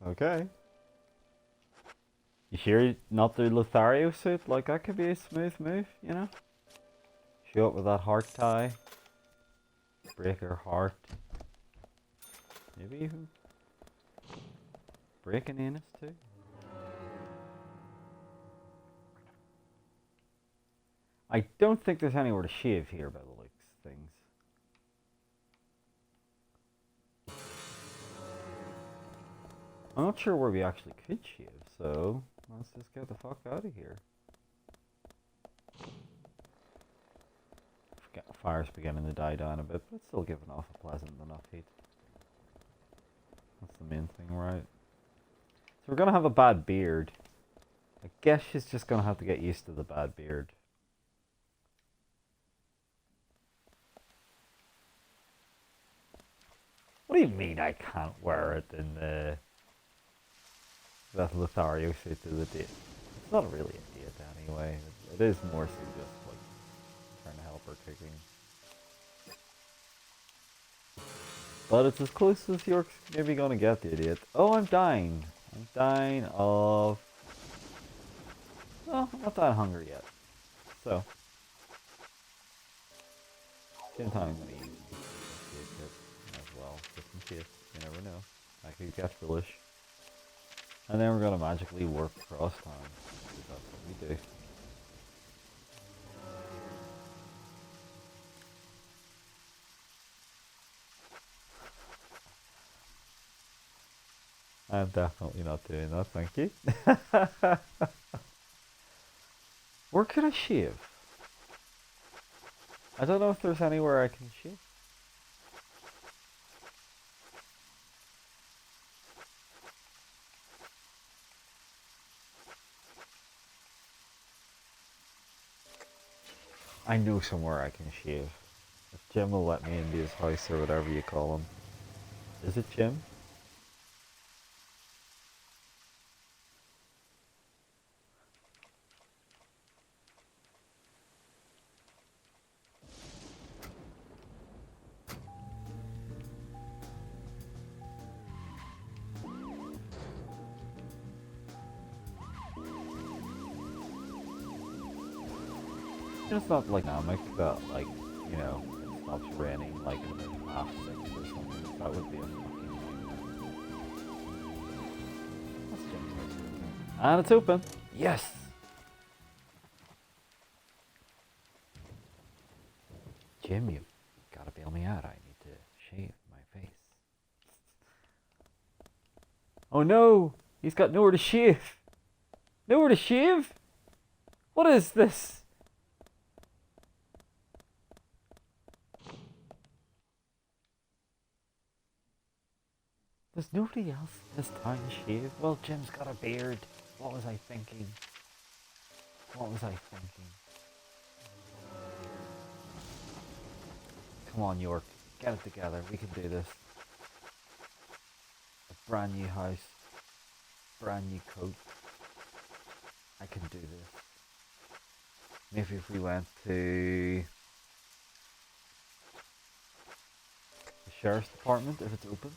Okay. You sure not the Lothario suit? Like, that could be a smooth move, you know? Show up with that heart tie. Break her heart. Maybe even break an anus too. I don't think there's anywhere to shave here by the looks of things. I'm not sure where we actually could shave, so let's just get the fuck out of here. Fire's beginning to die down a bit, but it's still giving off a pleasant enough heat. That's the main thing, right? So we're gonna have a bad beard. I guess she's just gonna have to get used to the bad beard. What do you mean I can't wear it in the... that Lothario suit to the date? It's not really a date anyway. It is more so just like trying to help her cooking. But it's as close as York's maybe gonna get, the idiot. Oh, I'm dying. I'm dying of... Well, I'm not that hungry yet. So. Same time I'm gonna eat as well, just in case. You never know. I could get foolish. And then we're gonna magically warp across time. Because that's what we do. I'm definitely not doing that, thank you. Where could I shave? I don't know if there's anywhere I can shave. I know somewhere I can shave. If Jim will let me into his house or whatever you call him. Is it Jim? It's not like dynamic that, like, you know, it stops raining like in about 6 or something. That would be a fucking nightmare. That's Jim's house, isn't it? And it's open. Yes! Jim, you've gotta bail me out. I need to shave my face. Oh no! He's got nowhere to shave! Nowhere to shave? What is this? There's nobody else this time to shave. Well, Jim's got a beard. What was I thinking? What was I thinking? Come on, York. Get it together. We can do this. A brand new house. Brand new coat. I can do this. Maybe if we went to the sheriff's department, if it's open.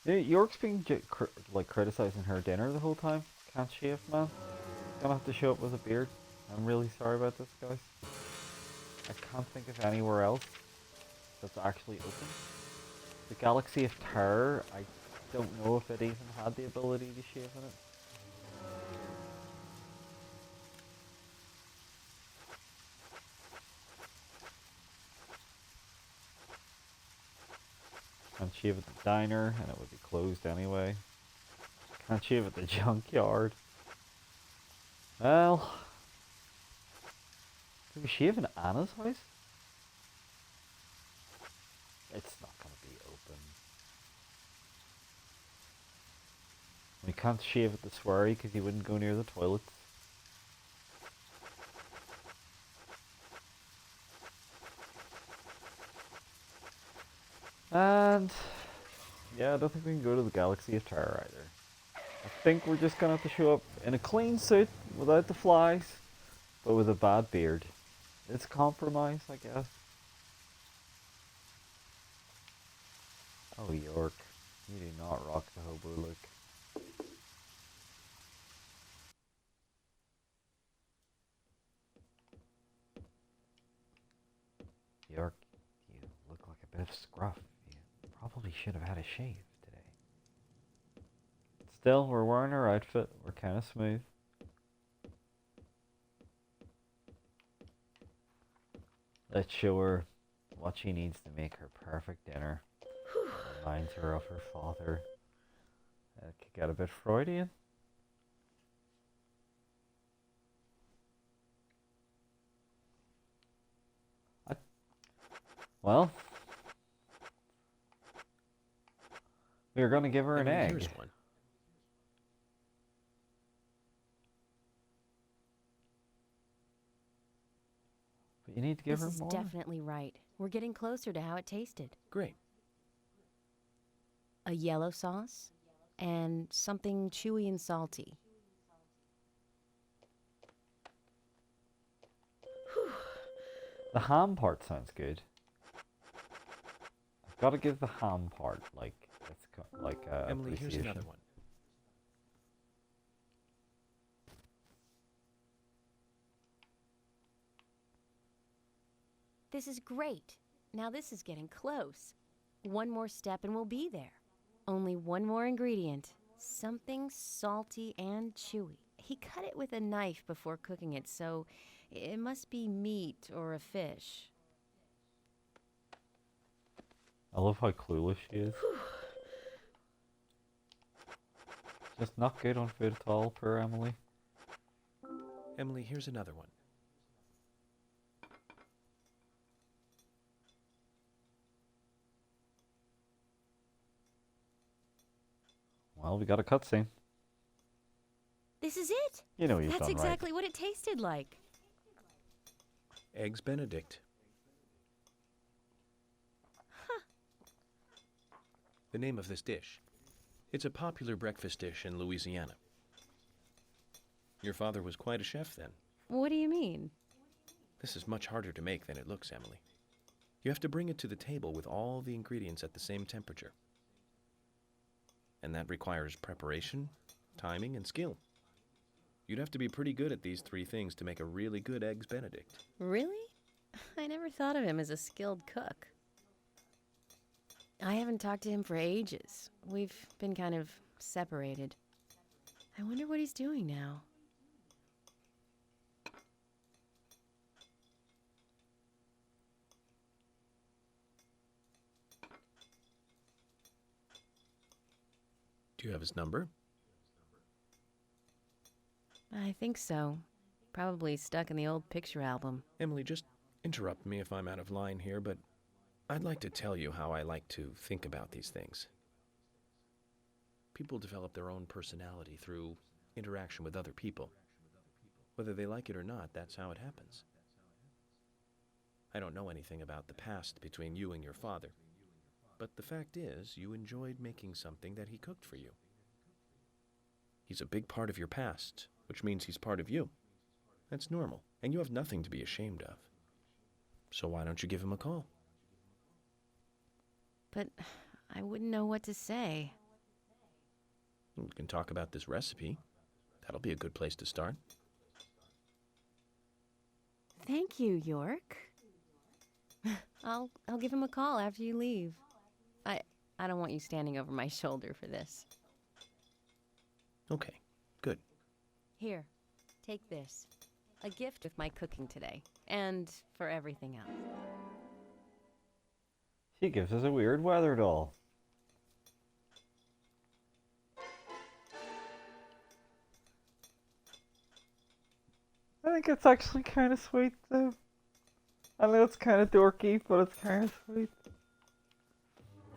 Yeah, York's been like criticizing her dinner the whole time. Can't shave, man. Gonna have to show up with a beard. I'm really sorry about this, guys. I can't think of anywhere else that's actually open. The Galaxy of Terror, I don't know if it even had the ability to shave in it. Can't shave at the diner, and it would be closed anyway. Can't shave at the junkyard. Well, can we shave in Anna's house? It's not going to be open. We can't shave at the sweary because he wouldn't go near the toilets. And yeah, I don't think we can go to the Galaxy of Terror either. I think we're just gonna have to show up in a clean suit without the flies, but with a bad beard. It's a compromise, I guess. Oh, York, you do not rock the hobo look. York, you look like a bit of scruff. You probably should have had a shave today. Still, we're wearing our outfit. We're kind of smooth. Let's show her what she needs to make her perfect dinner. Reminds her of her father. It could get a bit Freudian. Well, we were going to give her an egg. Here's one. But you need to give her This more. is definitely right. We're getting closer to how it tasted. Great. A yellow sauce and something chewy and salty. The ham part sounds good. I've got to give the ham part like Emily, here's appreciation. another one. This is great. Now this is getting close. One more step and we'll be there. Only one more ingredient. Something salty and chewy. He cut it with a knife before cooking it, so it must be meat or a fish. I love how clueless she is. Just not good on food at all, poor Emily. Emily, here's another one. Well, we got a cutscene. This is it. You know you've That's done exactly what it tasted like. Eggs Benedict. The name of this dish. It's a popular breakfast dish in Louisiana. Your father was quite a chef then. What do you mean? This is much harder to make than it looks, Emily. You have to bring it to the table with all the ingredients at the same temperature. And that requires preparation, timing, and skill. You'd have to be pretty good at these three things to make a really good Eggs Benedict. Really? I never thought of him as a skilled cook. I haven't talked to him for ages. We've been kind of separated. I wonder what he's doing now. Do you have his number? I think so. Probably stuck in the old picture album. Emily, just interrupt me if I'm out of line here, but I'd like to tell you how I like to think about these things. People develop their own personality through interaction with other people. Whether they like it or not, that's how it happens. I don't know anything about the past between you and your father, but the fact is, you enjoyed making something that he cooked for you. He's a big part of your past, which means he's part of you. That's normal, and you have nothing to be ashamed of. So why don't you give him a call? But I wouldn't know what to say. We can talk about this recipe. That'll be a good place to start. Thank you, York. I'll give him a call after you leave. I don't want you standing over my shoulder for this. Okay, good. Here, take this. A gift with my cooking today. And for everything else. She gives us a weird weather doll. I think it's actually kind of sweet, though. I know it's kind of dorky, but it's kind of sweet.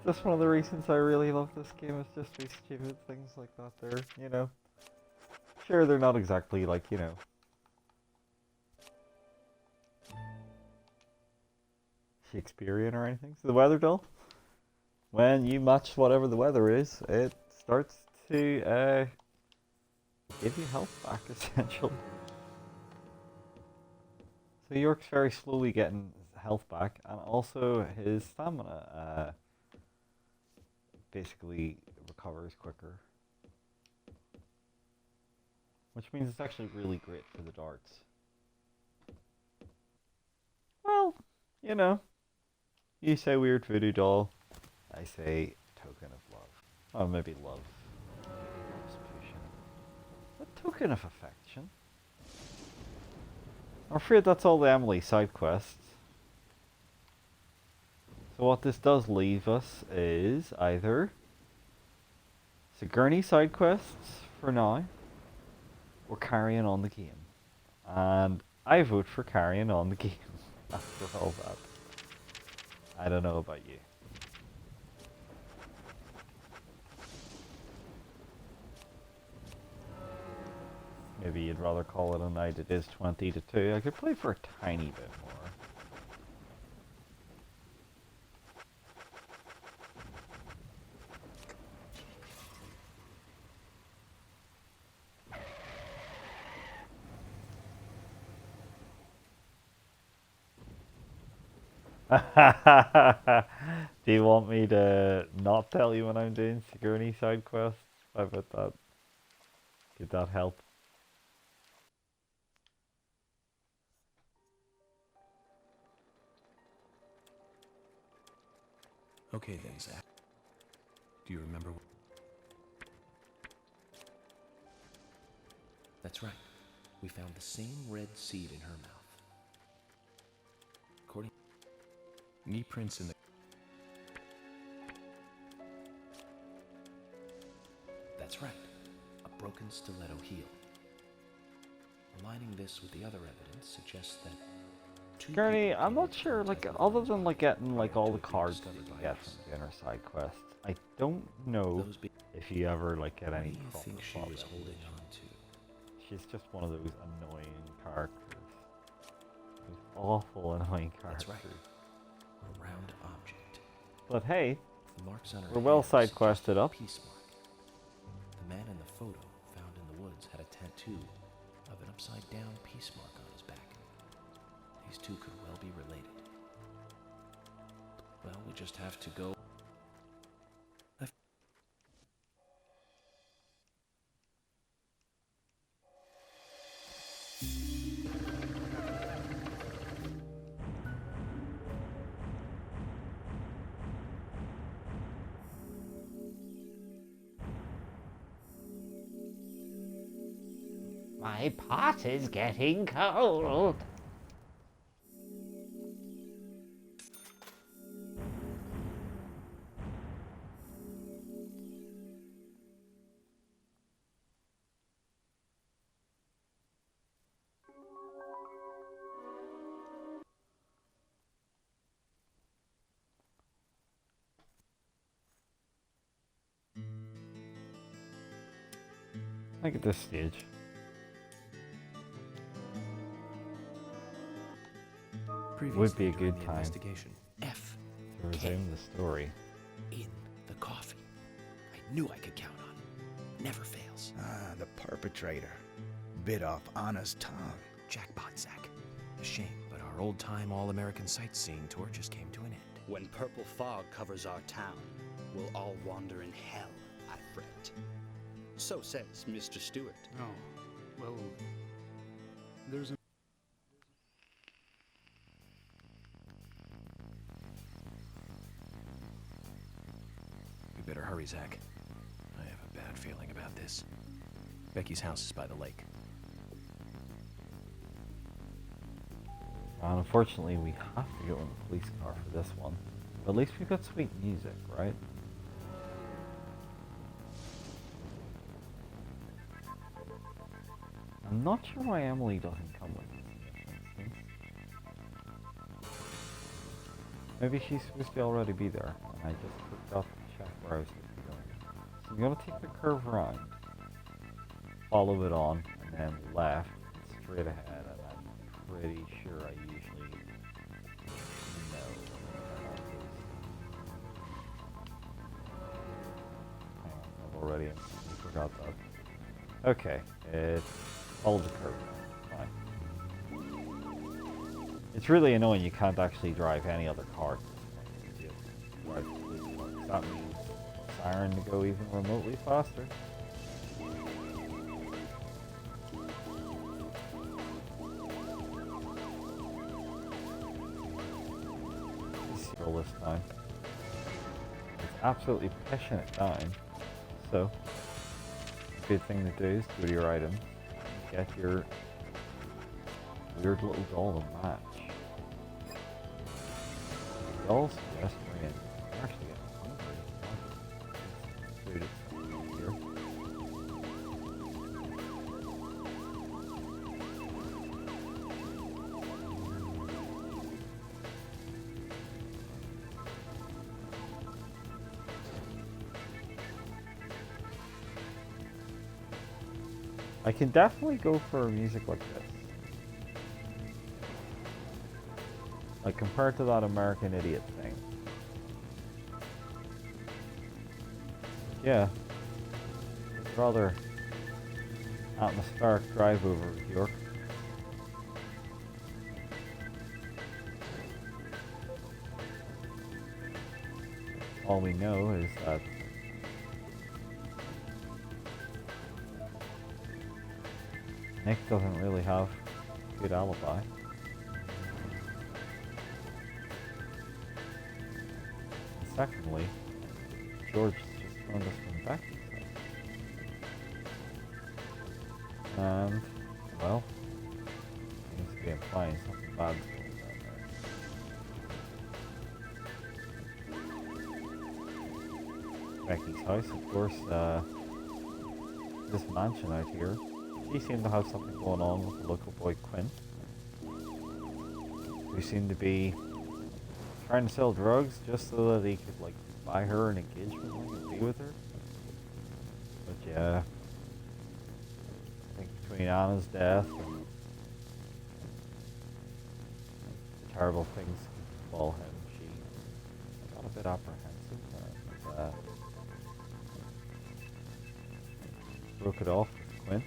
Just one of the reasons I really love this game is just these stupid things like that there, you know. Sure, they're not exactly like, you know, Shakespearean or anything. So the weather doll, when you match whatever the weather is, it starts to give you health back, essentially. So York's very slowly getting health back, and also his stamina basically recovers quicker. Which means it's actually really great for the darts. Well, you know, you say weird voodoo doll, I say token of love. Or maybe love. Love's potion. A token of affection. I'm afraid that's all the Emily side quests. So what this does leave us is either Sigourney side quests for now, or carrying on the game. And I vote for carrying on the game after all that. I don't know about you. Maybe you'd rather call it a night. It is 20 to 2. I could play for a tiny bit more. Do you want me to not tell you when I'm doing Sigourney side quests? How about that? Did that help? Okay then, Zach. Do you remember? That's right. We found the same red seed in her mouth. According knee prints in the... That's right. A broken stiletto heel. Aligning this with the other evidence suggests that Gurney, I'm not sure, like, other than, like, getting, like, all the cards that you get from the inner side quests, I don't know if you ever, like, get any I think she was holding on to. She's just one of those annoying characters. Those awful annoying characters. That's right. A round object. But hey, The marks on her we're well hand side suggest quested a up. peace mark. The man in the photo found in the woods had a tattoo of an upside down peace mark on his back. These two could well be related. Well, we just have to go. My pot is getting cold. I think at this stage, would be a good time Investigation. F. to resume the story. In the coffee. I knew I could count on it. Never fails. Ah, the perpetrator. Bit off Anna's tongue. Jackpot, Zach. A shame, but our old-time all-American sightseeing tour just came to an end. When purple fog covers our town, we'll all wander in hell, I fret. So says Mr. Stewart. Oh, well, there's a... better hurry, Zach. I have a bad feeling about this. Becky's house is by the lake. And unfortunately, we have to go in the police car for this one. But at least we've got sweet music, right? I'm not sure why Emily doesn't come with us, for instance. Maybe she's supposed to already be there, and I just forgot to check where I was supposed to be going. So I'm going to take the curve around, follow it on, and then left, straight ahead, and I'm pretty sure I usually know where that is. Hang on, I've already forgot that. Okay, it's follow the curve now, fine. It's really annoying you can't actually drive any other car. You just drive the police car. That means siren to go even remotely faster. All this time. It's absolutely pushing it down. So, a good thing to do is go to your items, get your weird little doll to match. The dolls suggest we're actually getting hungry. Food is something here. I can definitely go for music like this. Like compared to that American Idiot thing. Yeah. It's rather atmospheric drive over York. All we know is that Nick doesn't really have a good alibi. And secondly, George just found us from Becky's house. And, well, seems to be implying something bad's going on there. Becky's house, of course, this mansion out here. He seemed to have something going on with the local boy Quinn, who seemed to be trying to sell drugs just so that he could like buy her an engagement ring and be with her. But yeah, I think between Anna's death and the terrible things that befall him, she got a bit apprehensive and broke it off with Quinn.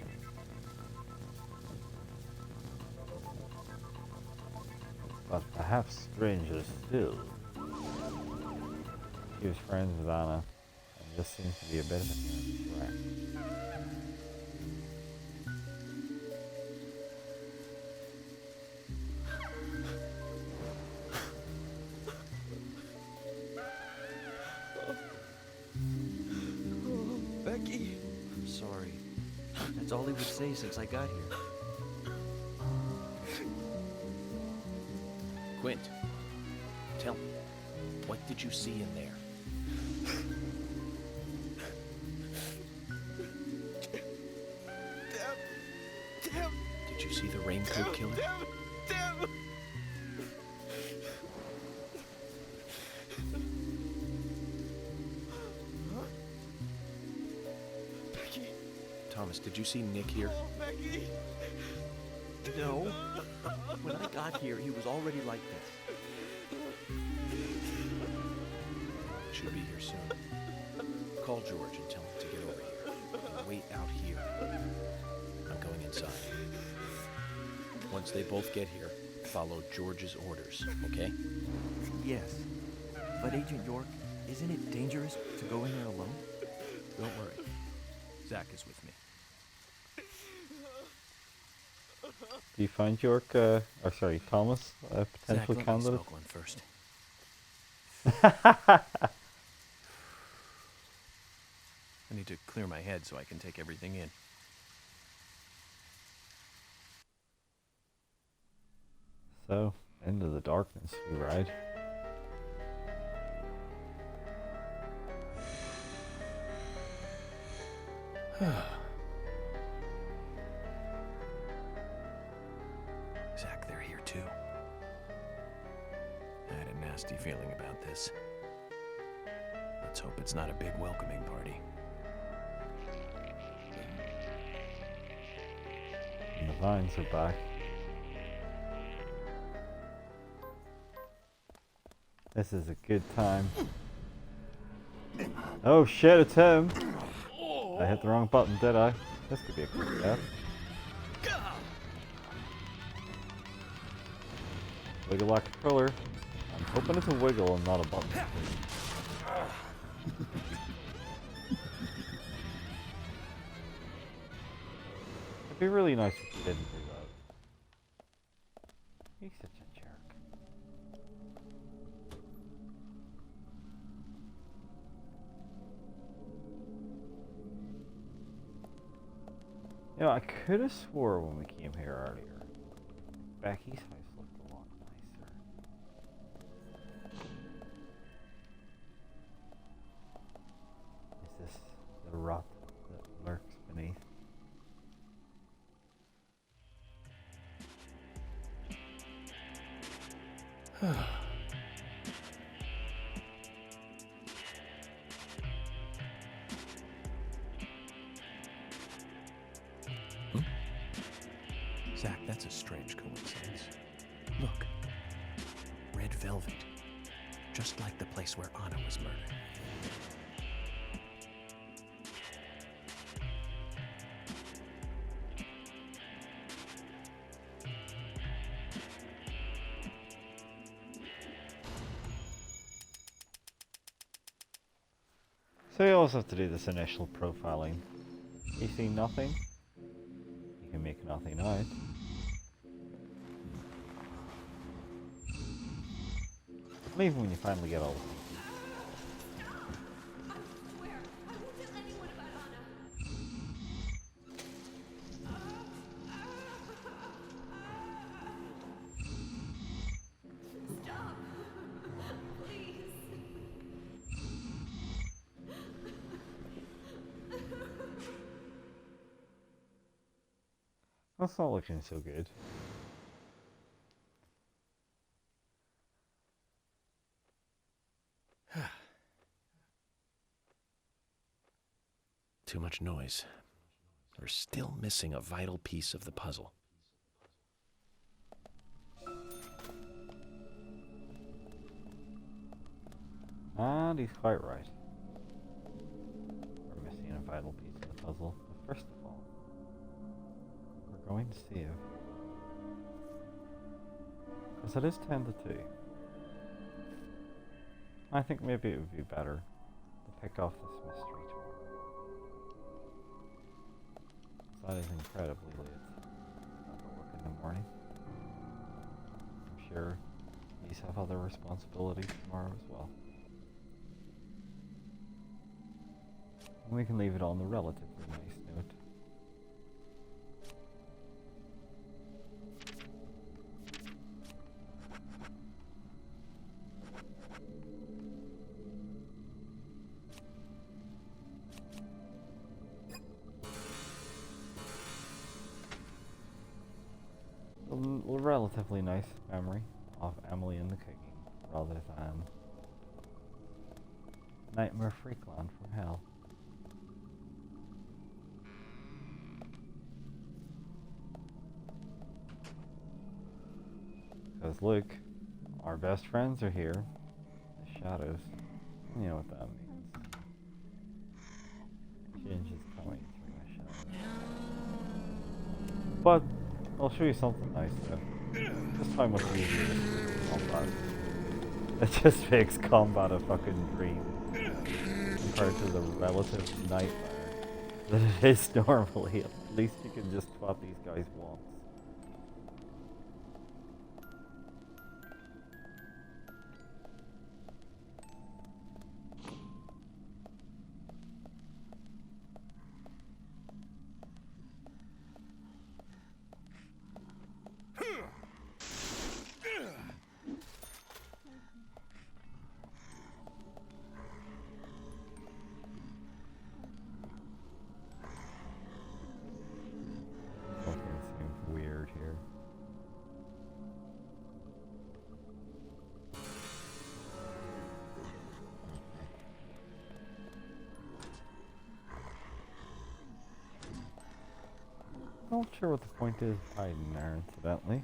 But perhaps stranger still, she was friends with Anna, and this seems to be a bit of a threat. Becky! I'm sorry. That's all he would say since I got here. Quint, tell me, what did you see in there? Damn! Did you see the raincoat killer? Damn! Becky! Thomas, did you see Nick here? Oh, Becky! No. When I got here, he was already like this. Should be here soon. Call George and tell him to get over here. And wait out here. I'm going inside. Once they both get here, follow George's orders, okay? Yes. But Agent York, isn't it dangerous to go in there alone? Don't worry. Zach is with me. Do you find York, Thomas, a potential Zach, candidate? Let me smoke one first. I need to clear my head so I can take everything in. So, into the darkness we ride. Zach, they're here too. I had a nasty feeling about this. Let's hope it's not a big welcoming party. And the vines are back. This is a good time. Oh shit, it's him! I hit the wrong button, did I? This could be a quick death. Wiggle like a controller. I'm hoping it's a wiggle and not a button. It'd be really nice if you didn't do that. He's such a jerk. You know, I could have swore when we came here earlier, Becky's house looked a lot nicer. Is this the rot that lurks beneath? Zach, that's a strange coincidence. Look. Red velvet. Just like the place where Anna was murdered. So you also have to do this initial profiling. You see nothing, you can make nothing out. And even when you finally get all the That's not looking so good. Too much noise. We're still missing a vital piece of the puzzle. And he's quite right. We're missing a vital piece of the puzzle. But first of all, we're going to see if... because it is 10 to 2. I think maybe it would be better to pick off this mystery tomorrow. That is incredibly late. I've got work in the morning. I'm sure these have other responsibilities tomorrow as well. And we can leave it on the relatively nice note. A relatively nice memory of Emily in the cooking, rather than Nightmare Freakland from hell. Because look, our best friends are here, the shadows. You know what that means. Change is coming through my shadows. But I'll show you something nice though. Just how much easier this is combat. It just makes combat a fucking dream compared to the relative nightmare that it is normally. At least you can just swap these guys once. Not sure what the point is of hiding there, incidentally.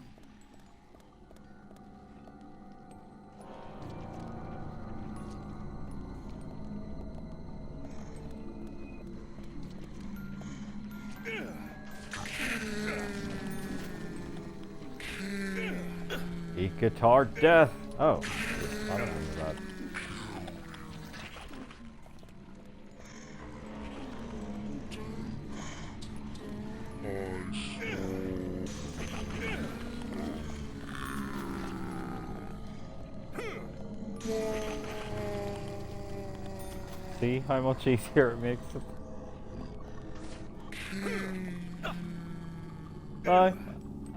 Eat guitar death! Oh, I don't remember that. See how much easier it makes it?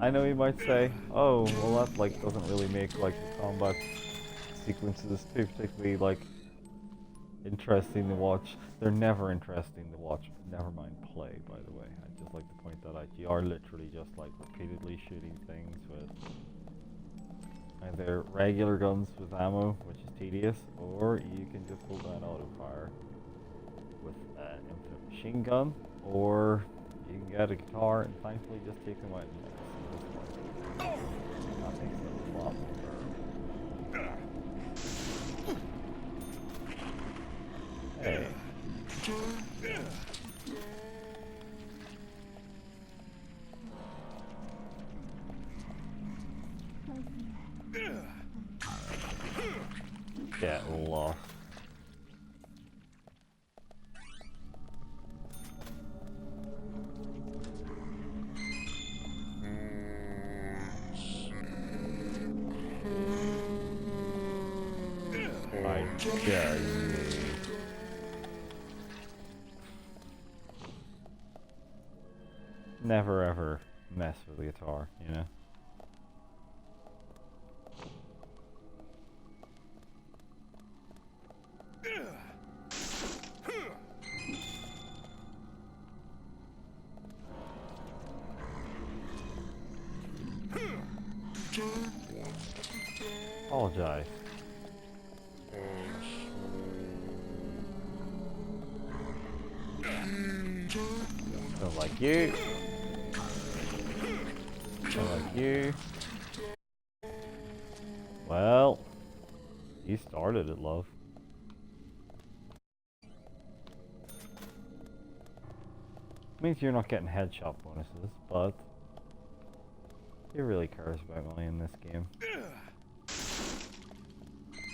I know you might say, oh, well that like doesn't really make like the combat sequences too particularly like interesting to watch. They're never interesting to watch. Never mind play, by the way. I'd just like to point that out. You are literally just like repeatedly shooting things with either regular guns with ammo, which is tedious, or you can just hold down auto fire with an infinite machine gun, or you can get a guitar and thankfully just take them out and that makes it a lot more. Hey. Get lost. I dare you. Never ever mess with the guitar, you know? Apologize. Don't like you. Don't like you. Well, you started it, love. Means you're not getting headshot bonuses, but who really cares about money in this game?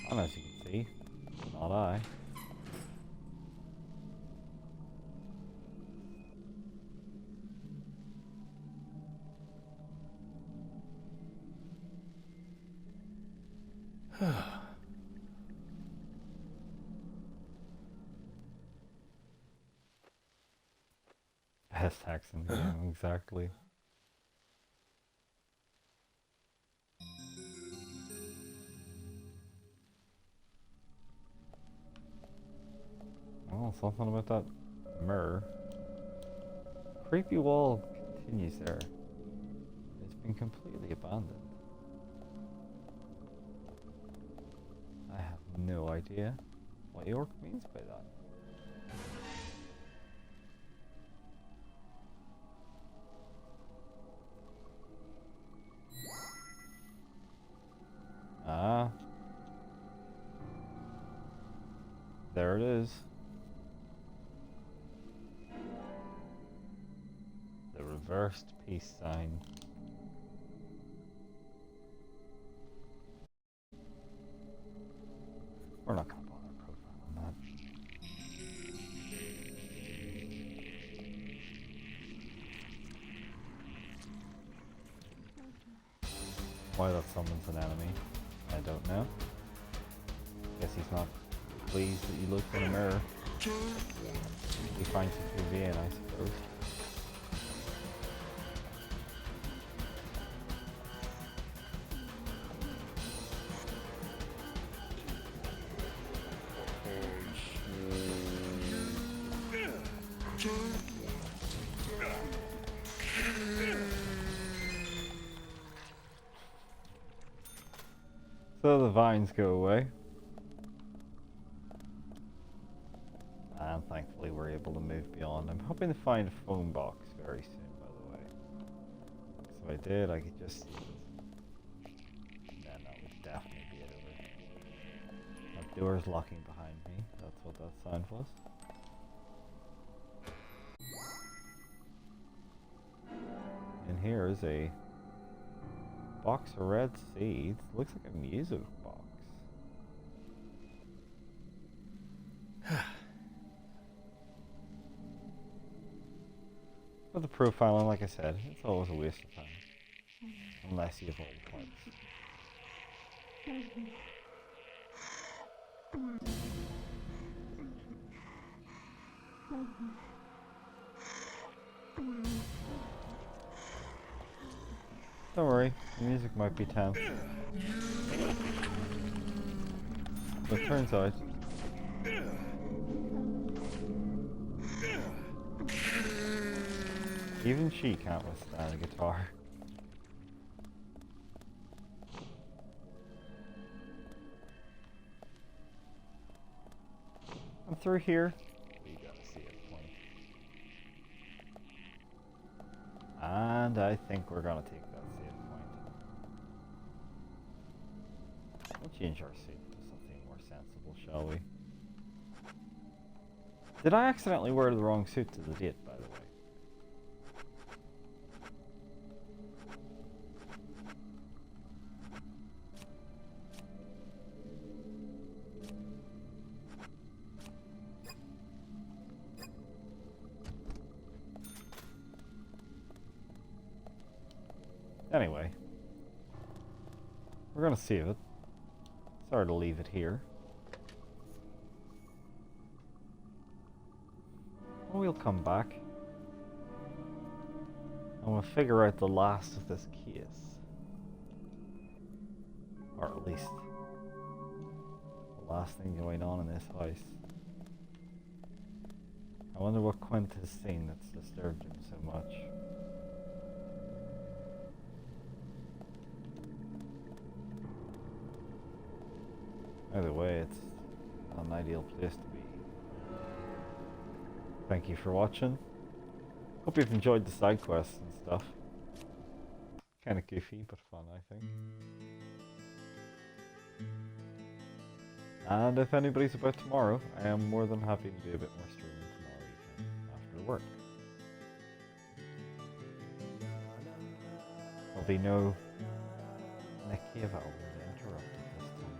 And as you can see, not I. Best hacks in the game, exactly. Oh, something about that mirror. Creepy wall continues there. It's been completely abandoned. I have no idea what York means by that. Ah. There it is. The reversed peace sign. We're not gonna bother profiling that. Why that summons an enemy, I don't know. Guess he's not pleased that you looked in a mirror. He finds it through Vienna, I suppose. So the vines go away. And thankfully we're able to move beyond. I'm hoping to find a phone box very soon, by the way. I did, I could just see it. Then that would definitely be it over. That door's locking behind me. That's what that sound was. And here is a box of red seeds. Looks like a music box. But the profiling, like I said, it's always a waste of time. Unless you have all the parts. Don't worry, the music might be tense. But it turns out even she can't withstand a guitar. I'm through here. We gotta see a point. And I think we're gonna take that save point. We'll change our suit to something more sensible, shall we? Did I accidentally wear the wrong suit to the date, by the way? Anyway, we're gonna save it. Sorry to leave it here. We'll come back and we'll figure out the last of this case. Or at least the last thing going on in this house. I wonder what Quint has seen that's disturbed him so much. Either way, it's an ideal place to be. Thank you for watching. Hope you've enjoyed the side quests and stuff. Kind of goofy, but fun, I think. And if anybody's about tomorrow, I am more than happy to do a bit more streaming tomorrow evening after work. There'll be no Nekeva interrupted this time.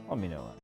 Let me know that.